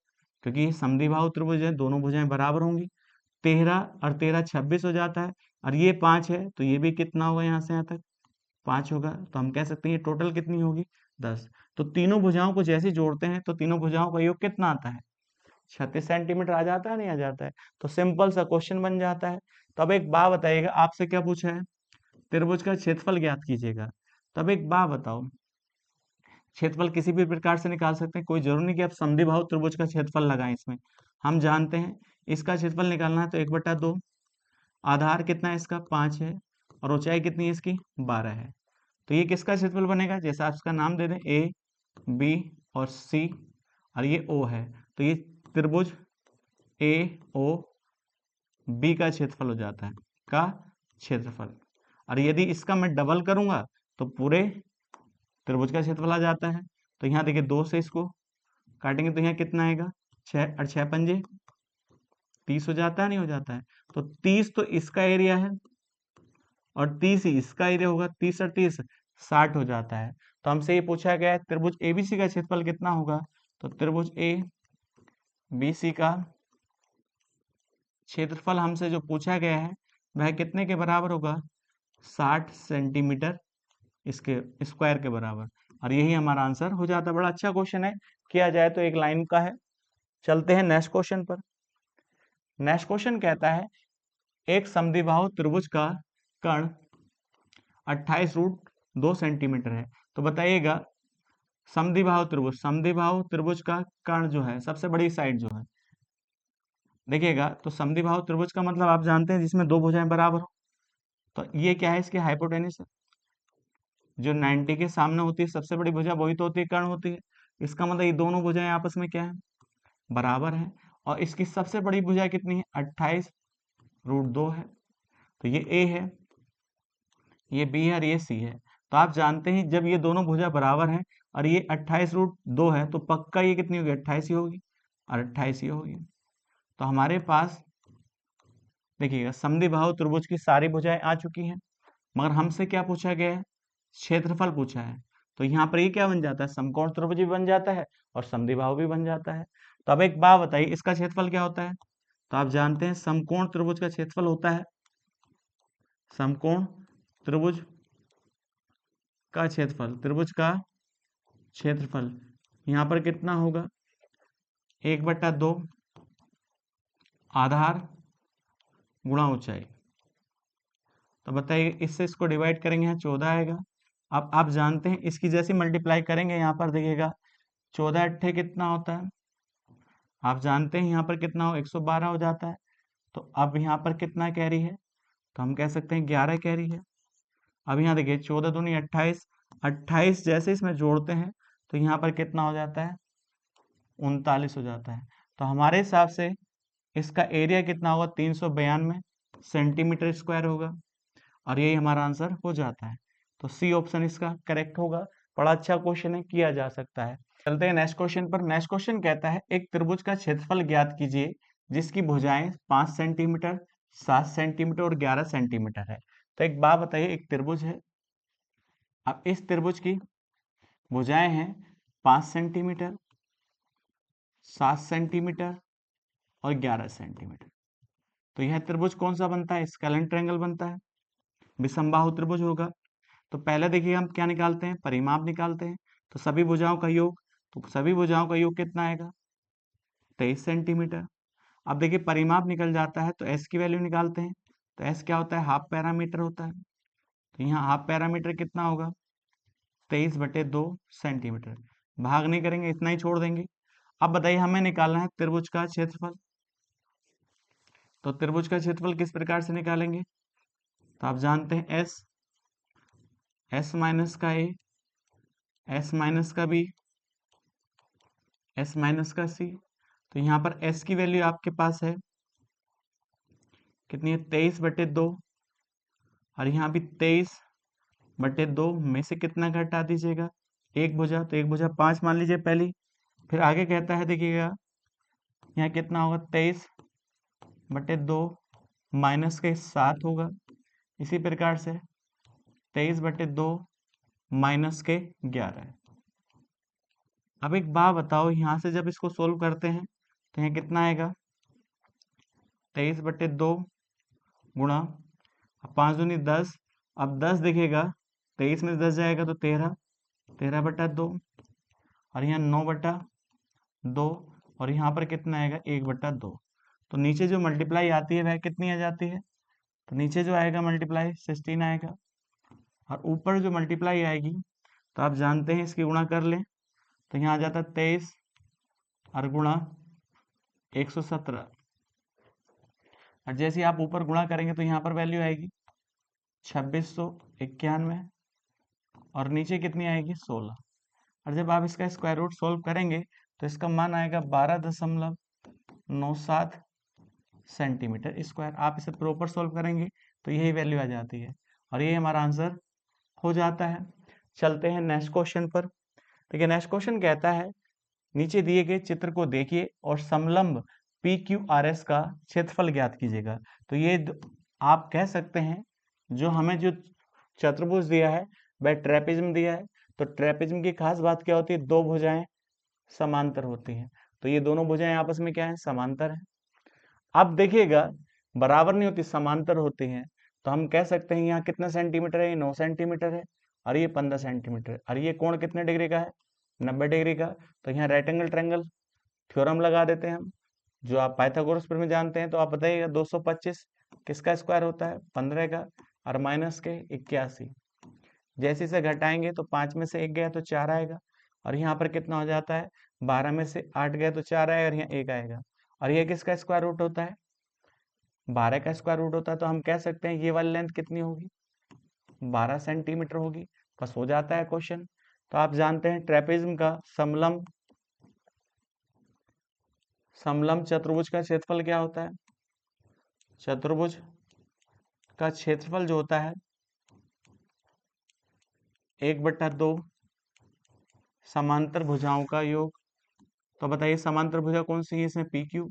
क्योंकि ये समद्विबाहु त्रिभुज है, दोनों भुजाएं बराबर होंगी। 13 और 13 26 हो जाता है, और ये 5 है तो ये भी कितना होगा, यहाँ से यहाँ तक 5 होगा। तो हम कह सकते हैं ये टोटल कितनी होगी 10। तो तीनों भुजाओं को जैसे जोड़ते हैं तो तीनों भुजाओं का योग कितना आता है, 36 सेंटीमीटर आ जाता है, नहीं आ जाता है। तो सिंपल सा क्वेश्चन बन जाता है। तब एक बात बताइएगा, आपसे क्या पूछा है, त्रिभुज का क्षेत्रफल ज्ञात कीजिएगा। तब एक बात बताओ, क्षेत्रफल किसी भी प्रकार से निकाल सकते हैं, कोई जरूरी नहीं कि आप समद्विबाहु त्रिभुज का क्षेत्रफल लगाएं इसमें। हम जानते हैं इसका क्षेत्रफल निकालना है तो 1/2, आधार कितना है इसका 5 है, और ऊंचाई कितनी है इसकी 12 है। तो ये किसका क्षेत्रफल बनेगा, जैसा आप इसका नाम दे दें ए बी और सी, और ये ओ है, तो ये त्रिभुज ए ओ बी का क्षेत्रफल हो जाता है, का क्षेत्रफल। और यदि इसका मैं डबल करूंगा तो पूरे त्रिभुज का क्षेत्रफल आ जाता है। तो यहाँ देखिए 2 से इसको काटेंगे तो यहाँ कितना आएगा, 6 और 6 पंजे 30 हो जाता है, नहीं हो जाता है। तो 30 तो इसका एरिया है, और 30 ही इसका एरिया होगा, 30 और 30 60 हो जाता है। तो हमसे ये पूछा गया है त्रिभुज एबीसी का क्षेत्रफल कितना होगा, तो त्रिभुज ए बी सी का क्षेत्रफल हमसे जो पूछा गया है वह कितने के बराबर होगा, 60 सेंटीमीटर इसके स्क्वायर के बराबर, और यही हमारा आंसर हो जाता है। बड़ा अच्छा क्वेश्चन है, किया जाए तो एक लाइन का है। चलते हैं नेक्स्ट क्वेश्चन पर। नेक्स्ट क्वेश्चन कहता है एक समद्विबाहु त्रिभुज का कर्ण 28√2 सेंटीमीटर है। तो बताइएगा समद्विबाहु त्रिभुज का कर्ण जो है, सबसे बड़ी साइड जो है, देखिएगा तो समद्विबाहु त्रिभुज का मतलब आप जानते हैं जिसमें दो भुजाएं बराबर हो। तो ये क्या है, इसकी हाइपोटेन्यूज है, जो 90 के सामने होती है सबसे बड़ी भुजा वही तो होती है, कर्ण होती है। इसका मतलब ये दोनों भुजाएं आपस में क्या है, बराबर है। और इसकी सबसे बड़ी भुजा कितनी है, 28√2 है। तो ये ए है, ये बी है और ये सी है। तो आप जानते हैं जब ये दोनों भुजा बराबर हैं और ये 28√2 है, तो पक्का ये कितनी होगी, 28 ही होगी, और 28 ही होगी। तो हमारे पास देखिएगा समद्विबाहु त्रिभुज की सारी भुजाएं आ चुकी हैं, मगर हमसे क्या पूछा गया है, क्षेत्रफल पूछा है। तो यहाँ पर ये क्या बन जाता है, समकोण त्रिभुज भी बन जाता है और समद्विबाहु भी बन जाता है। तो अब एक बात बताइए, इसका क्षेत्रफल क्या होता है, तो आप जानते हैं समकोण त्रिभुज का क्षेत्रफल होता है, समकोण त्रिभुज का क्षेत्रफल, त्रिभुज का क्षेत्रफल यहाँ पर कितना होगा, 1/2 आधार गुणा ऊंचाई। तो बताइए इससे इसको डिवाइड करेंगे, यहाँ 14 आएगा। अब आप जानते हैं इसकी जैसे मल्टीप्लाई करेंगे यहाँ पर देखिएगा 14 अट्ठे कितना होता है, आप जानते हैं यहाँ पर कितना हो 112 हो जाता है। तो अब यहाँ पर कितना कैरी है, तो हम कह सकते हैं 11 कैरी है। अब यहाँ देखिए 14 दूनी 28, 28 जैसे इसमें जोड़ते हैं तो यहाँ पर कितना हो जाता है 39 हो जाता है। तो हमारे हिसाब से इसका एरिया कितना होगा 392 सेंटीमीटर स्क्वायर होगा, और यही हमारा आंसर हो जाता है। तो सी ऑप्शन इसका करेक्ट होगा। बड़ा अच्छा क्वेश्चन है, किया जा सकता है। चलते हैं नेक्स्ट क्वेश्चन पर। नेक्स्ट क्वेश्चन कहता है एक त्रिभुज का क्षेत्रफल ज्ञात कीजिए जिसकी भुजाएं 5 सेंटीमीटर, 7 सेंटीमीटर और 11 सेंटीमीटर है। तो एक बात बताइए, एक त्रिभुज है, अब इस त्रिभुज की भुजाएं हैं 5 सेंटीमीटर, 7 सेंटीमीटर और 11 सेंटीमीटर। तो यह त्रिभुज कौन सा बनता है, स्केलेन ट्रायंगल बनता है, विषमबाहु त्रिभुज होगा। तो पहले देखिए हम क्या निकालते हैं, परिमाप निकालते हैं। तो सभी भुजाओं का योग, तो सभी भुजाओं का योग कितना आएगा 23 सेंटीमीटर। अब देखिए परिमाप निकल जाता है तो एस की वैल्यू निकालते हैं। तो एस क्या होता है, हाफ पैरामीटर होता है। तो यहाँ हाफ पैरामीटर कितना होगा 23/2 सेंटीमीटर। भाग नहीं करेंगे, इतना ही छोड़ देंगे। अब बताइए हमें निकालना है त्रिभुज का क्षेत्रफल। तो त्रिभुज का क्षेत्रफल किस प्रकार से निकालेंगे, तो आप जानते हैं एस माइनस का ए, एस माइनस का बी, एस माइनस का सी। तो यहाँ पर एस की वैल्यू आपके पास है कितनी है 23/2, और यहाँ भी 23/2 में से कितना घटा दीजिएगा, एक भुजा, तो एक भुजा 5 मान लीजिए पहली। फिर आगे कहता है देखिएगा यहाँ कितना होगा 23/2 माइनस के 7 होगा। इसी प्रकार से 23/2 माइनस के 11। अब एक बात बताओ, यहाँ से जब इसको सोल्व करते हैं तो यहाँ कितना आएगा 23/2 गुणा 5 दूनी 10। अब 10 दिखेगा, 23 में 10 जाएगा तो 13, 13/2, और यहाँ 9/2, और यहाँ पर कितना आएगा 1/2। तो नीचे जो मल्टीप्लाई आती है वह कितनी आ जाती है, तो नीचे जो आएगा मल्टीप्लाई 16 आएगा, और ऊपर जो मल्टीप्लाई आएगी तो आप जानते हैं इसकी गुणा कर लें। तो यहाँ आ जाता है 23 और गुणा 117, और जैसे ही आप ऊपर गुणा करेंगे तो यहाँ पर वैल्यू आएगी 2691, और नीचे कितनी आएगी 16। और जब आप इसका स्क्वायर रूट सोल्व करेंगे तो इसका मान आएगा 12.97 सेंटीमीटर स्क्वायर। आप इसे प्रॉपर सोल्व करेंगे तो यही वैल्यू आ जाती है, और यही हमारा आंसर हो जाता है। चलते हैं नेक्स्ट क्वेश्चन पर। देखिए नेक्स्ट क्वेश्चन कहता है नीचे दिए गए चित्र को देखिए और समलंब PQRS का क्षेत्रफल ज्ञात कीजिएगा। तो ये आप कह सकते हैं जो हमें जो चतुर्भुज दिया है वह ट्रेपेजियम दिया है। तो ट्रेपेजियम की खास बात क्या होती है, दो भुजाएं समांतर होती हैं। तो ये दोनों भुजाएं आपस में क्या है, समांतर है। अब देखिएगा बराबर नहीं होती, समांतर होती हैं। तो हम कह सकते हैं यहाँ कितना सेंटीमीटर है, ये 9 सेंटीमीटर है, और ये 15 सेंटीमीटर, और ये कोण कितने डिग्री का है 90 डिग्री का। तो यहाँ राइट एंगल ट्रायंगल थ्योरम लगा देते हैं हम, जो आप पाइथागोरस में जानते हैं। तो आप बताइएगा 225 किसका स्क्वायर होता है 15 का, और माइनस के 81। जैसे इसे घटाएंगे तो 5 में से 1 गया तो 4 आएगा, और यहाँ पर कितना हो जाता है 12 में से 8 गया तो 4 आएगा, और यहाँ 1 आएगा। और ये किसका स्क्वायर रूट होता है 12 का स्क्वायर रूट होता है। तो हम कह सकते हैं ये वाली लेंथ कितनी होगी 12 सेंटीमीटर होगी। बस हो जाता है क्वेश्चन। तो आप जानते हैं ट्रेपेजियम का समलंब चतुर्भुज का क्षेत्रफल क्या होता है, चतुर्भुज का क्षेत्रफल जो होता है 1/2 समांतर भुजाओं का योग। तो बताइए समांतर भुजा कौन सी है, इसमें PQ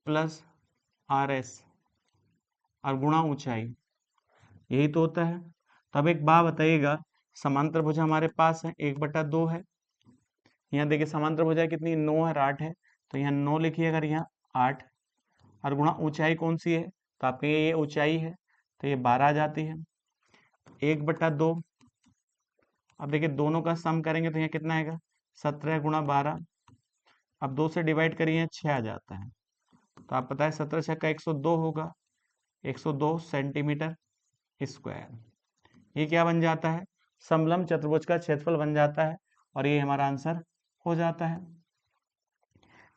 प्लस RS और गुणा ऊंचाई, यही तो होता है। तब एक बात बताइएगा, समांतर भुजा हमारे पास है 1/2 है। यहाँ देखिए समांतर भुजा कितनी 9 है और 8 है, तो यहाँ 9 लिखिए अगर यहाँ 8 और गुणा ऊंचाई कौन सी है, तो आपके ये ऊंचाई है तो ये 12 आ जाती है। 1/2। अब देखिए दोनों का सम करेंगे तो यहाँ कितना आएगा, 17 गुणा 12। अब 2 से डिवाइड करिए 6 आ जाता है, तो आप पता है 17 छक्का 102 होगा, 102 सेंटीमीटर स्क्वायर। ये क्या बन जाता है, समलंब चतुर्भुज का क्षेत्रफल बन जाता है और ये हमारा आंसर हो जाता है।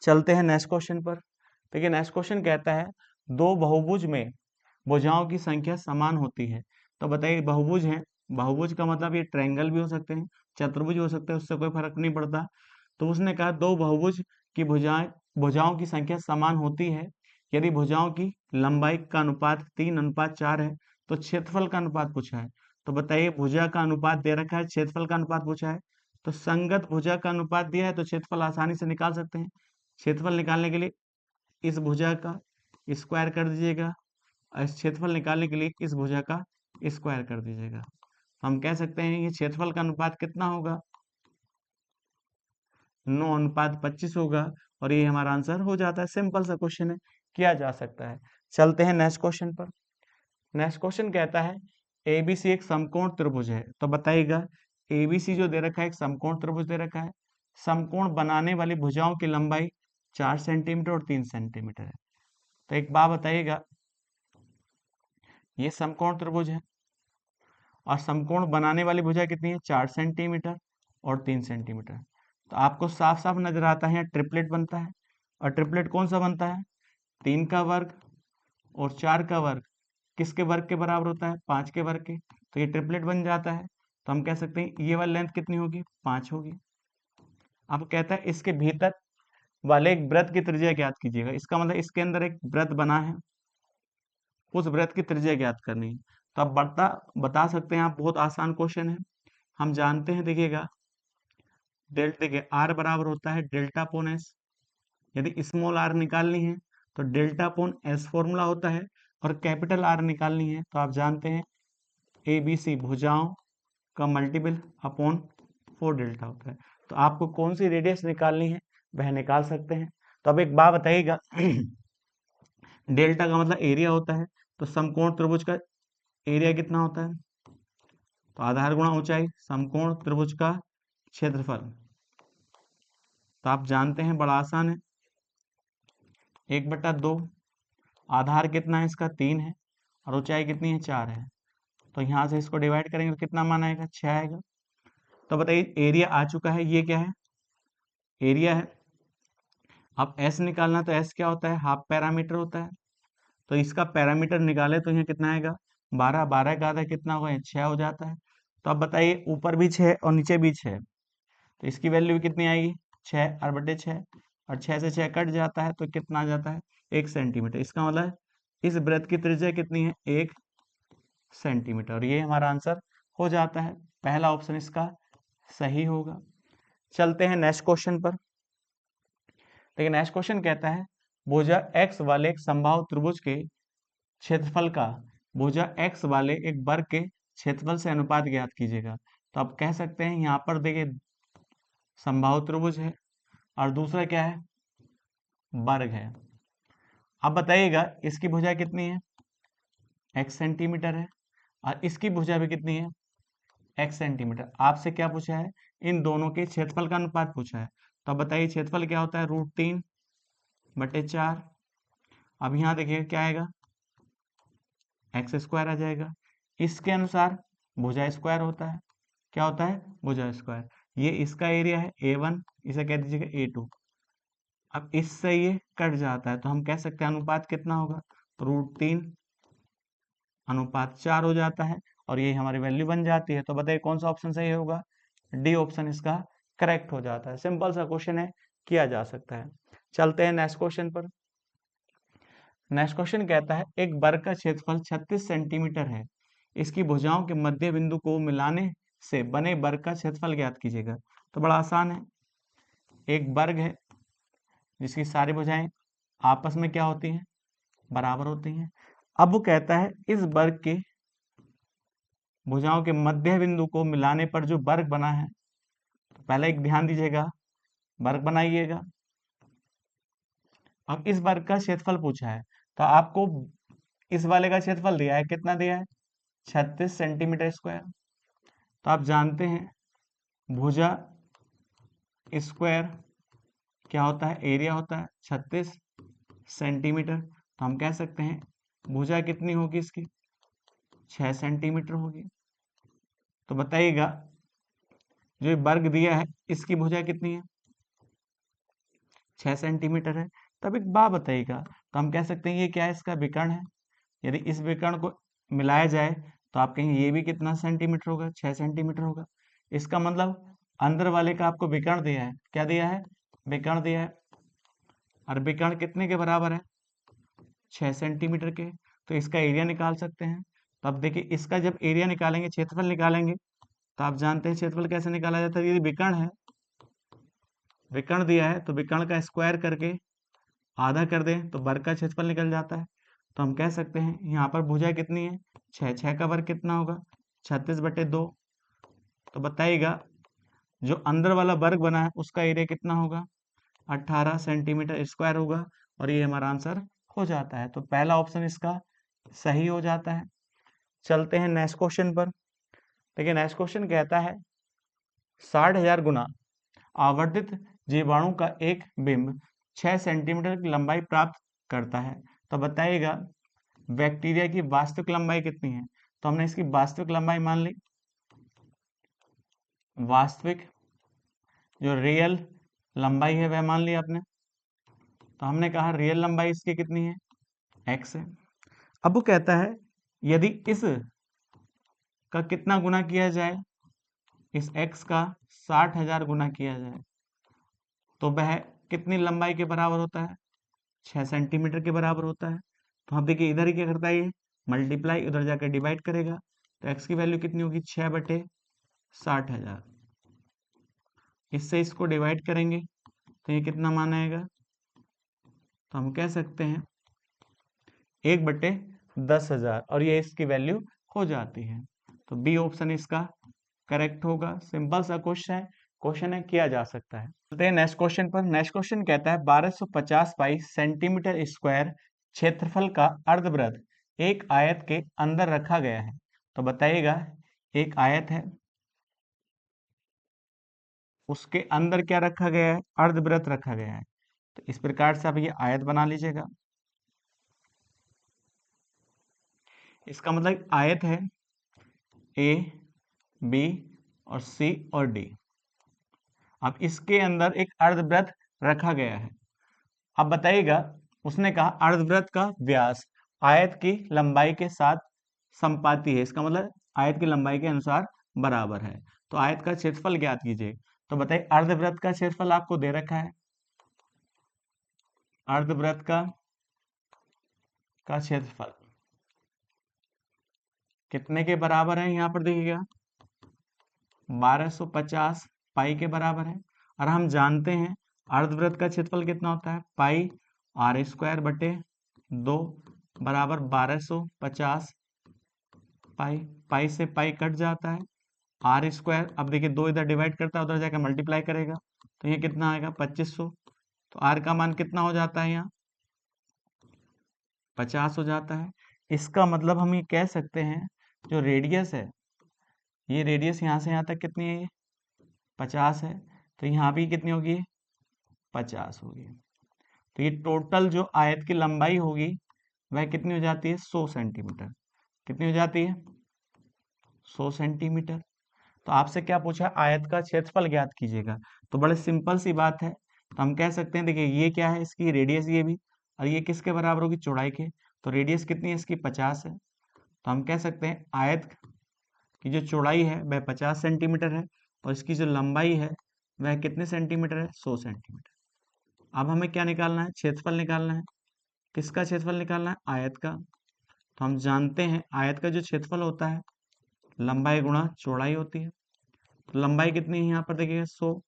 चलते हैं नेक्स्ट क्वेश्चन पर। देखिए नेक्स्ट क्वेश्चन कहता है दो बहुभुज में भुजाओं की संख्या समान होती है। तो बताइए बहुभुज है, बहुभुज का मतलब ये ट्रायंगल भी हो सकते हैं, चतुर्भुज हो सकते हैं, उससे कोई फर्क नहीं पड़ता। तो उसने कहा दो बहुभुज की भुजाओं की संख्या समान होती है यदि भुजाओं की लंबाई का अनुपात 3:4 है तो क्षेत्रफल का अनुपात पूछा है। तो बताइए भुजा का अनुपात दे रखा है, क्षेत्रफल का अनुपात पूछा है, तो संगत भुजा का अनुपात दिया है तो क्षेत्रफल आसानी से निकाल सकते हैं। क्षेत्रफल निकालने के लिए इस भुजा का स्क्वायर कर दीजिएगा और इस क्षेत्रफल निकालने के लिए इस भुजा का स्क्वायर कर दीजिएगा। तो हम कह सकते हैं ये क्षेत्रफल का अनुपात कितना होगा, 9:25 होगा और ये हमारा आंसर हो जाता है। सिंपल सा क्वेश्चन है, किया जा सकता है। चलते हैं नेक्स्ट क्वेश्चन पर। नेक्स्ट क्वेश्चन कहता है एबीसी एक समकोण त्रिभुज है। तो बताइएगा एबीसी जो दे रखा है एक समकोण त्रिभुज दे रखा है, समकोण बनाने वाली भुजाओं की लंबाई 4 सेंटीमीटर और 3 सेंटीमीटर है। तो एक बात बताइएगा, ये समकोण त्रिभुज है और समकोण बनाने वाली भुजा कितनी है, 4 सेंटीमीटर और 3 सेंटीमीटर। तो आपको साफ साफ नजर आता है ट्रिपलेट बनता है, और ट्रिपलेट कौन सा बनता है, 3 का वर्ग और 4 का वर्ग किसके वर्ग के बराबर होता है, 5 के वर्ग के। तो ये ट्रिपलेट बन जाता है। तो हम कह सकते हैं ये वाली लेंथ कितनी होगी, 5 होगी। अब कहता है इसके भीतर वाले एक वृत्त की त्रिज्या ज्ञात कीजिएगा। इसका मतलब इसके अंदर एक वृत्त बना है, उस वृत्त की त्रिज्या ज्ञात करनी है। तो आप बता सकते हैं, आप बहुत आसान क्वेश्चन है, हम जानते हैं। देखिएगा देखिए आर बराबर होता है डेल्टा अपॉन एस। यदि स्मॉल आर निकालनी है तो डेल्टा अपॉन एस फॉर्मूला होता है, और कैपिटल आर निकालनी है तो आप जानते हैं ए बी सी भुजाओं का मल्टीपल अपॉन 4 डेल्टा होता है। तो आपको कौन सी रेडियस निकालनी है वह निकाल सकते हैं। तो अब एक बात बताइएगा डेल्टा का मतलब एरिया होता है, तो समकोण त्रिभुज का एरिया कितना होता है, तो आधार गुणा ऊंचाई, समकोण त्रिभुज का क्षेत्रफल। तो आप जानते हैं बड़ा आसान है, 1/2। आधार कितना है इसका, 3 है, और ऊंचाई कितनी है, 4 है। तो यहाँ से इसको डिवाइड करेंगे तो कितना मान आएगा, 6 आएगा। तो बताइए एरिया आ चुका है, ये क्या है, एरिया है। अब एस निकालना, तो एस क्या होता है, हाफ पैरामीटर होता है। तो इसका पैरामीटर निकाले तो यहाँ कितना आएगा, 12। 12 का आधा कितना होगा, 6 हो जाता है। तो अब बताइए ऊपर भी 6 और नीचे भी 6, तो इसकी वैल्यू कितनी आएगी, 6 और बटे 6, और 6 से 6 कट जाता है तो कितना आ जाता है, 1 सेंटीमीटर। इसका मतलब इस वृत्त की त्रिज्या कितनी है, 1 सेंटीमीटर। और ये हमारा आंसर हो जाता है, पहला ऑप्शन इसका सही होगा। चलते हैं नेक्स्ट क्वेश्चन पर। देखिए नेक्स्ट क्वेश्चन कहता है भुजा x वाले एक समबाहु त्रिभुज के क्षेत्रफल का भुजा x वाले एक वर्ग के क्षेत्रफल से अनुपात ज्ञात कीजिएगा। तो आप कह सकते हैं यहाँ पर देखिए समबाहु त्रिभुज है और दूसरा क्या है, वर्ग है। अब बताइएगा इसकी भुजा कितनी है, x सेंटीमीटर है, और इसकी भुजा भी कितनी है, x सेंटीमीटर। आपसे क्या पूछा है, इन दोनों के क्षेत्रफल का अनुपात पूछा है। तो अब बताइए क्षेत्रफल क्या होता है, √3/4। अब यहाँ देखिए क्या आएगा, एक्स स्क्वायर आ जाएगा। इसके अनुसार भुजा स्क्वायर होता है, क्या होता है, भुजा स्क्वायर। ये इसका एरिया है A1, इसे कह दीजिएगा A2। अब इससे ये कट जाता है तो हम कह सकते हैं अनुपात कितना होगा, √3/4 हो जाता है, और ये हमारी वैल्यू बन जाती है। तो बताइए कौन सा ऑप्शन सही होगा, डी ऑप्शन इसका करेक्ट हो जाता है। सिंपल सा क्वेश्चन है, किया जा सकता है। चलते हैं नेक्स्ट क्वेश्चन पर। नेक्स्ट क्वेश्चन कहता है एक वर्ग का क्षेत्रफल 36 सेंटीमीटर है, इसकी भुजाओं के मध्य बिंदु को मिलाने से बने वर्ग का क्षेत्रफल ज्ञात कीजिएगा। तो बड़ा आसान है, एक वर्ग है जिसकी सारी भुजाएं आपस में क्या होती हैं, बराबर होती हैं। अब वो कहता है इस वर्ग के भुजाओं के मध्य बिंदु को मिलाने पर जो वर्ग बना है, तो पहले एक ध्यान दीजिएगा, वर्ग बनाइएगा। अब इस वर्ग का क्षेत्रफल पूछा है, तो आपको इस वाले का क्षेत्रफल दिया है, कितना दिया है, 36 सेंटीमीटर स्क्वायर। तो आप जानते हैं भुजा स्क्वायर क्या होता है, एरिया होता है 36 सेंटीमीटर। तो हम कह सकते हैं भुजा कितनी होगी इसकी, 6 सेंटीमीटर होगी। तो बताइएगा जो ये वर्ग दिया है इसकी भुजा कितनी है, 6 सेंटीमीटर है। तब एक बात बताइएगा, तो हम कह सकते हैं ये क्या है, इसका विकर्ण है। यदि इस विकर्ण को मिलाया जाए तो आप कहेंगे ये भी कितना सेंटीमीटर होगा, 6 सेंटीमीटर होगा। इसका मतलब अंदर वाले का आपको विकर्ण दिया है, क्या दिया है, विकर्ण दिया है, और विकर्ण कितने के बराबर है, 6 सेंटीमीटर के। तो इसका एरिया निकाल सकते हैं। तो अब देखिए इसका जब एरिया निकालेंगे, क्षेत्रफल निकालेंगे, तो आप जानते हैं क्षेत्रफल कैसे निकाला जाता है। यदि विकर्ण है, विकर्ण दिया है तो विकर्ण का स्क्वायर करके आधा कर दें तो वर्ग का क्षेत्रफल निकल जाता है। तो हम कह सकते हैं यहाँ पर भुजा कितनी है, 6, 6 का वर्ग कितना होगा, 36/2। तो बताइएगा जो अंदर वाला वर्ग बना है उसका एरिया कितना होगा, 18 सेंटीमीटर स्क्वायर होगा। और ये हमारा आंसर हो जाता है। तो पहला ऑप्शन इसका सही हो जाता है। चलते हैं नेक्स्ट क्वेश्चन पर। देखिए नेक्स्ट क्वेश्चन कहता है 60,000 गुना आवर्धित जीवाणु का एक बिंब 6 सेंटीमीटर की लंबाई प्राप्त करता है। तो बताइएगा बैक्टीरिया की वास्तविक लंबाई कितनी है। तो हमने इसकी वास्तविक लंबाई मान ली, वास्तविक जो रियल लंबाई है वह मान ली आपने। तो हमने कहा रियल लंबाई इसकी कितनी है, x है। अब वो कहता है यदि इस का कितना गुना किया जाए, इस x का 60,000 गुना किया जाए तो वह कितनी लंबाई के बराबर होता है, 6 सेंटीमीटर के बराबर होता है। तो आप देखिए इधर ही क्या करता है, ये मल्टीप्लाई उधर जाकर डिवाइड करेगा। तो x की वैल्यू कितनी होगी, 6/60,000। इससे इसको डिवाइड करेंगे तो ये कितना मान आएगा, तो हम कह सकते हैं 1/10,000, और ये इसकी वैल्यू हो जाती है। तो बी ऑप्शन इसका करेक्ट होगा। सिंपल सा क्वेश्चन है, किया जा सकता है। चलते हैं नेक्स्ट क्वेश्चन पर। नेक्स्ट क्वेश्चन कहता है 1250 पाई सेंटीमीटर स्क्वायर क्षेत्रफल का अर्धवृत्त एक आयत के अंदर रखा गया है। तो बताइएगा एक आयत है, उसके अंदर क्या रखा गया है, अर्धवृत्त रखा गया है। तो इस प्रकार से आप ये आयत बना लीजिएगा। इसका मतलब आयत है ए, बी और सी और डी। अब इसके अंदर एक अर्धवृत्त रखा गया है। अब बताइएगा उसने कहा अर्धवृत्त का व्यास आयत की लंबाई के साथ संपाती है, इसका मतलब आयत की लंबाई के अनुसार बराबर है। तो आयत का क्षेत्रफल ज्ञात कीजिए। तो बताइए अर्धवृत्त का क्षेत्रफल आपको दे रखा है, अर्धवृत्त का क्षेत्रफल कितने के बराबर है, यहाँ पर देखिएगा 1250 पाई के बराबर है। और हम जानते हैं अर्धवृत्त का क्षेत्रफल कितना होता है, पाई r²/2 बराबर 1250 पाई। पाई से पाई कट जाता है, r²। अब देखिए 2 इधर डिवाइड करता है, उधर जाकर मल्टीप्लाई करेगा तो ये कितना आएगा 2500। तो r का मान कितना हो जाता है, यहाँ 50 हो जाता है। इसका मतलब हम ये कह सकते हैं जो रेडियस है, ये रेडियस यहाँ से यहाँ तक कितनी है, ये 50 है। तो यहाँ भी कितनी होगी, 50 होगी। तो ये टोटल जो आयत की लंबाई होगी वह कितनी हो जाती है, 100 सेंटीमीटर। कितनी हो जाती है, 100 सेंटीमीटर। तो आपसे क्या पूछा, आयत का क्षेत्रफल ज्ञात कीजिएगा। तो बड़े सिंपल सी बात है। तो हम कह सकते हैं देखिए ये क्या है, इसकी रेडियस ये भी, और ये किसके बराबर होगी, चौड़ाई के। तो रेडियस कितनी है इसकी, 50 है। तो हम कह सकते हैं आयत की जो चौड़ाई है वह 50 सेंटीमीटर है, और इसकी जो लंबाई है वह कितने सेंटीमीटर है, 100 सेंटीमीटर। अब हमें क्या निकालना है, क्षेत्रफल निकालना है। किसका क्षेत्रफल निकालना है, आयत का। तो हम जानते हैं आयत का जो क्षेत्रफल होता है लंबाई गुणा चौड़ाई होती है। तो लंबाई कितनी है यहाँ पर देखिए 100,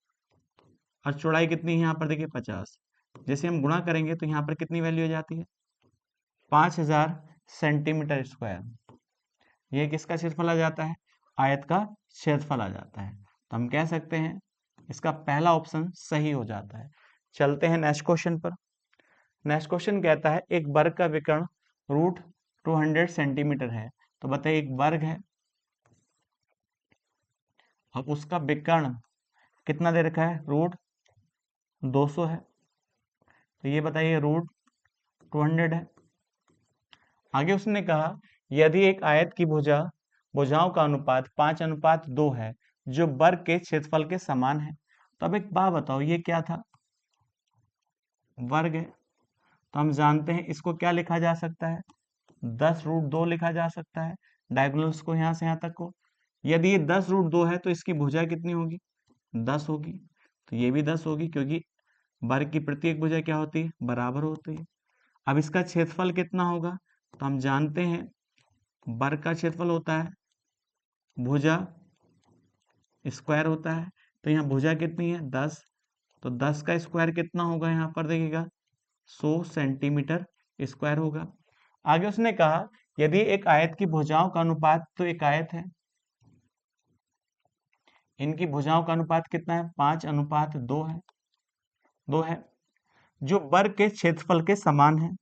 और चौड़ाई कितनी है यहाँ पर देखिए 50। जैसे हम गुणा करेंगे तो यहाँ पर कितनी वैल्यू हो जाती है, 5000 सेंटीमीटर स्क्वायर। ये किसका क्षेत्रफल आ जाता है, आयत का क्षेत्रफल आ जाता है। तो हम कह सकते हैं इसका पहला ऑप्शन सही हो जाता है। चलते हैं नेक्स्ट क्वेश्चन पर। नेक्स्ट क्वेश्चन कहता है एक वर्ग का विकर्ण रूट 200 सेंटीमीटर है। तो बताइए एक वर्ग है, अब उसका विकर्ण कितना दे रखा है, रूट 200 है। तो ये बताइए रूट 200 है। आगे उसने कहा यदि एक आयत की भुजाओं का अनुपात 5:2 है जो वर्ग के क्षेत्रफल के समान है। तो अब एक बात बताओ, ये क्या था, वर्ग है। तो हम जानते हैं इसको क्या लिखा जा सकता है, 10√2 लिखा जा सकता है, डायगोनल्स को यहाँ से यहाँ तक को। यदि ये 10√2 है तो इसकी भुजा कितनी होगी, 10 होगी। तो ये भी 10 होगी क्योंकि वर्ग की प्रत्येक भुजा क्या होती है, बराबर होती है। अब इसका क्षेत्रफल कितना होगा, तो हम जानते हैं वर्ग का क्षेत्रफल होता है भुजा स्क्वायर होता है। तो यहाँ भुजा कितनी है, 10। तो 10 का स्क्वायर कितना होगा, यहाँ पर देखिएगा 100 सेंटीमीटर स्क्वायर होगा। आगे उसने कहा यदि एक आयत की भुजाओं का अनुपात, तो एक आयत है, इनकी भुजाओं का अनुपात कितना है, 5:2 है, 2 है, जो वर्ग के क्षेत्रफल के समान है।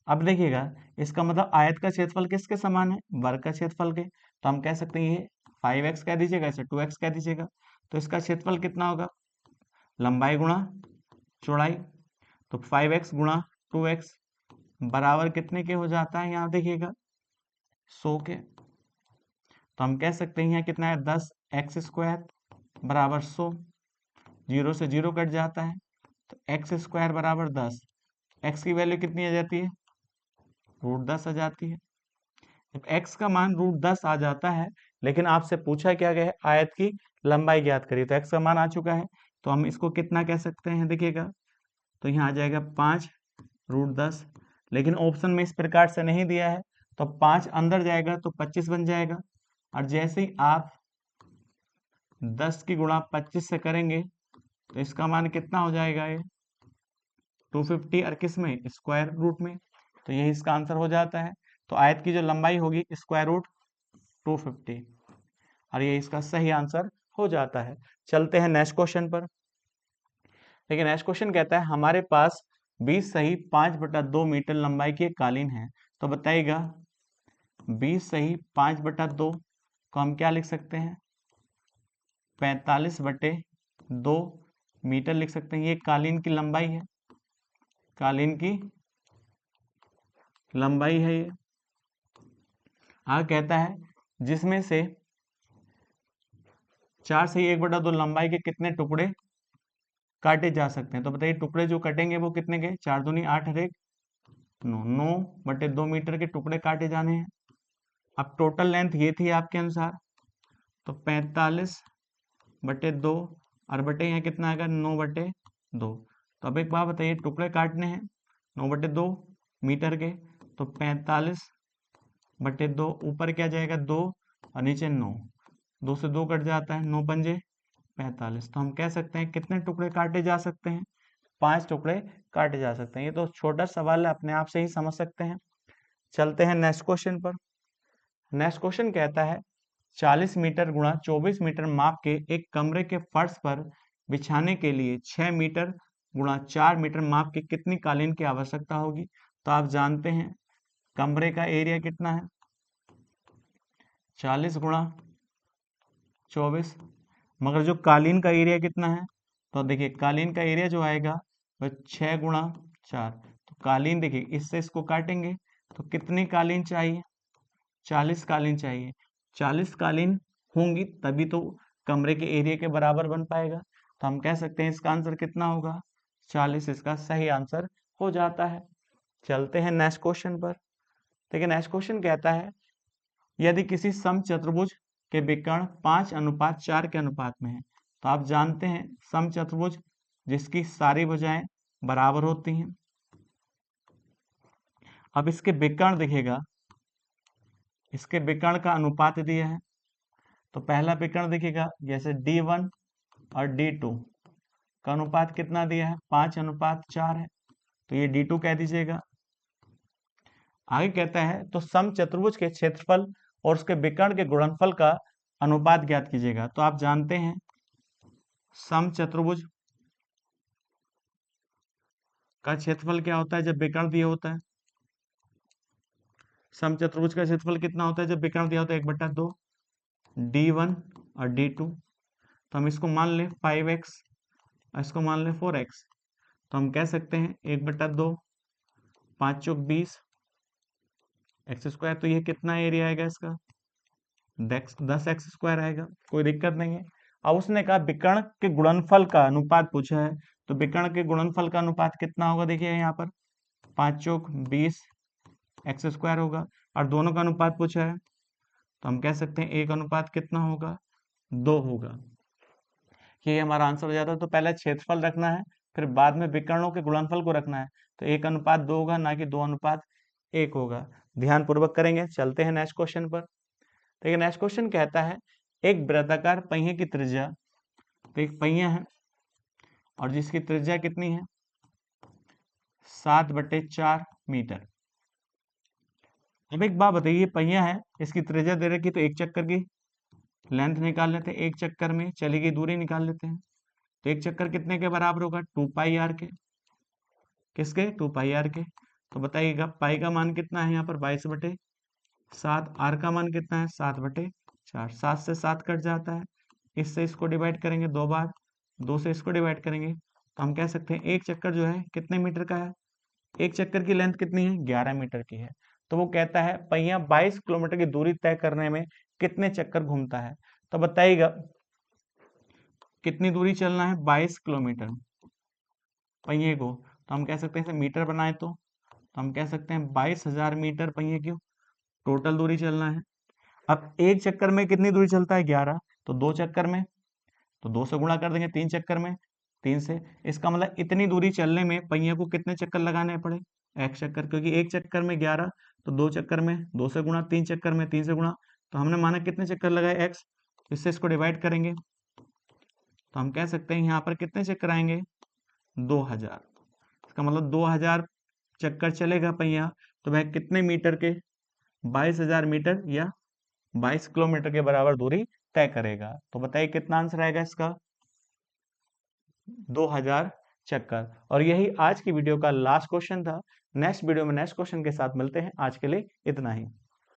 अब देखिएगा इसका मतलब आयत का क्षेत्रफल किसके समान है, वर्ग का क्षेत्रफल के। तो हम कह सकते हैं ये 5x कह दीजिएगा, इसे 2x कह दीजिएगा। तो इसका क्षेत्रफल कितना होगा, लंबाई गुणा चौड़ाई। तो 5x गुणा 2x बराबर कितने के हो जाता है, यहाँ देखिएगा 100 के। तो हम कह सकते हैं यहाँ कितना है, 10x² बराबर 100, 0 से 0 कट जाता है। तो x² बराबर 10, x की वैल्यू कितनी आ जाती है, √10 आ जाती है। जब x का मान √10 आ जाता है, लेकिन आपसे पूछा क्या गया है, आयत की लंबाई ज्ञात करिए। तो x का मान आ चुका है, तो हम इसको कितना कह सकते हैं, देखिएगा तो यहाँ आ जाएगा 5√10। लेकिन ऑप्शन में इस प्रकार से नहीं दिया है, तो 5 अंदर जाएगा तो 25 बन जाएगा। और जैसे ही आप 10 की गुणा 25 से करेंगे तो इसका मान कितना हो जाएगा, ये 250, और किस में, स्क्वायर रूट में। तो यही इसका आंसर हो जाता है। तो आयत की जो लंबाई होगी स्क्वायर रूट 250, और ये इसका सही आंसर हो जाता है। चलते हैं नेक्स्ट क्वेश्चन पर। लेकिन नेक्स्ट क्वेश्चन कहता है हमारे पास 20 सही 5/2 मीटर लंबाई की एक कालीन है। तो बताइएगा 20 सही 5/2 को हम क्या लिख सकते हैं, 45/2 मीटर लिख सकते हैं। ये कालीन की लंबाई है, कालीन की लंबाई है ये। आगे कहता है जिसमें से 4 सही 1/2 लंबाई के कितने टुकड़े काटे जा सकते हैं। तो बताइए टुकड़े जो कटेंगे वो कितने के, 4 दूनी 8 और 1 9, 9/2 मीटर के टुकड़े काटे जाने हैं। अब टोटल लेंथ ये थी आपके अनुसार, तो 45/2 और बटे यहाँ कितना आएगा, 9/2। तो अब एक बात बताइए, टुकड़े काटने हैं 9/2 मीटर के, तो 45/2 ऊपर क्या जाएगा 2 और नीचे 9, 2 से 2 कट जाता है, 9 पंजे 45। तो हम कह सकते हैं कितने टुकड़े काटे जा सकते हैं, 5 टुकड़े काटे जा सकते हैं। ये तो छोटा सवाल है, अपने आप से ही समझ सकते हैं। चलते हैं नेक्स्ट क्वेश्चन पर। नेक्स्ट क्वेश्चन कहता है 40 मीटर गुणा 24 मीटर माप के एक कमरे के फर्श पर बिछाने के लिए 6 मीटर गुणा 4 मीटर माप की कितनी कालीन की आवश्यकता होगी। तो आप जानते हैं कमरे का एरिया कितना है, 40 गुणा 24, मगर जो कालीन का एरिया कितना है, तो देखिए कालीन का एरिया जो आएगा वह 6 गुणा 4। तो कालीन देखिए इससे इसको काटेंगे तो कितनी कालीन चाहिए, 40 कालीन चाहिए। 40 कालीन होंगी तभी तो कमरे के एरिया के बराबर बन पाएगा। तो हम कह सकते हैं इसका आंसर कितना होगा, 40 इसका सही आंसर हो जाता है। चलते हैं नेक्स्ट क्वेश्चन पर। देखिए नेक्स्ट क्वेश्चन कहता है यदि किसी समचतुर्भुज के विकर्ण 5:4 के अनुपात में है। तो आप जानते हैं समचतुर्भुज जिसकी सारी भुजाएं बराबर होती हैं। अब इसके विकर्ण देखिएगा, इसके विकर्ण का अनुपात दिया है। तो पहला विकर्ण देखिएगा जैसे D1 और D2 का अनुपात कितना दिया है, 5:4 है, तो ये D2 कह दीजिएगा। आगे कहता है तो समचतुर्भुज के क्षेत्रफल और उसके विकर्ण के गुणनफल का अनुपात ज्ञात कीजिएगा। तो आप जानते हैं समचतुर्भुज का क्षेत्रफल क्या होता है जब विकर्ण दिया होता है? समचतुर्भुज का क्षेत्रफल कितना होता है जब विकर्ण दिया होता है? 1/2 d1 और d2। तो हम इसको मान लें 5x और इसको मान लें 4x। तो हम कह सकते हैं 1/2 5 चौक 20 एक्स स्क्वायर। तो ये कितना एरिया आएगा इसका? 10x स्क्वायर आएगा। कोई दिक्कत नहीं है। अब उसने कहा विकर्ण के गुणनफल का अनुपात पूछा है, तो विकर्ण के गुणनफल का अनुपात कितना होगा? देखिए यहाँ पर 5 चौक 20 एक्स स्क्वायर होगा, और दोनों का अनुपात पूछा है, तो हम कह सकते हैं एक अनुपात कितना होगा? 2 होगा। ये हमारा आंसर हो जाता है। तो पहले क्षेत्रफल रखना है, फिर बाद में विकर्णों के गुणनफल को रखना है। तो 1:2 होगा, ना कि 2:1 होगा। ध्यान पूर्वक करेंगे। चलते हैं नेक्स्ट क्वेश्चन पर। देखिए नेक्स्ट क्वेश्चन कहता है एक वृत्ताकार पहिए की त्रिज्या, तो एक पहिया है और जिसकी त्रिज्या कितनी है? 7/4 मीटर। अब एक बात बताइए, पहिया है, इसकी त्रिज्या दे रखी, तो एक चक्कर की लेंथ निकाल लेते हैं। एक चक्कर में चली गई दूरी निकाल लेते हैं। तो एक चक्कर कितने के बराबर होगा? 2πr के। किसके? 2πr के। तो बताइएगा पाई का मान कितना है यहाँ पर? 22/7। आर का मान कितना है? 7/4। 7 से 7 कट जाता है, इससे इसको डिवाइड करेंगे 2 बार, 2 से इसको डिवाइड करेंगे, तो हम कह सकते हैं एक चक्कर जो है कितने मीटर का है? एक चक्कर की लेंथ कितनी है? 11 मीटर की है। तो वो कहता है पहिया 22 किलोमीटर की दूरी तय करने में कितने चक्कर घूमता है? तो बताइएगा कितनी दूरी चलना है? 22 किलोमीटर पहिए को। तो हम कह सकते हैं इसे मीटर बनाए, तो हम कह सकते हैं 22,000 मीटर पहिए की टोटल दूरी चलना है। अब एक चक्कर में कितनी दूरी चलता है? 11। तो दो चक्कर में, तो 2 से गुणा कर देंगे। 3 चक्कर में 3 से, इसका मतलब इतनी दूरी चलने में पहिए को कितने चक्कर लगाने पड़े? x चक्कर, क्योंकि एक चक्कर में 11, तो 2 चक्कर में 2 से गुणा, 3 चक्कर में 3 से गुणा, तो हमने माना कितने चक्कर लगाए? x। इससे इसको डिवाइड करेंगे, तो हम कह सकते हैं यहाँ पर कितने चक्कर आएंगे? 2000। इसका मतलब 2000 चक्कर चलेगा पहिया, तो वह कितने मीटर के? 22,000 मीटर या 22 किलोमीटर के बराबर दूरी तय करेगा। तो बताइए कितना आंसर आएगा इसका? 2000 चक्कर। और यही आज की वीडियो का लास्ट क्वेश्चन था। नेक्स्ट वीडियो में नेक्स्ट क्वेश्चन के साथ मिलते हैं। आज के लिए इतना ही।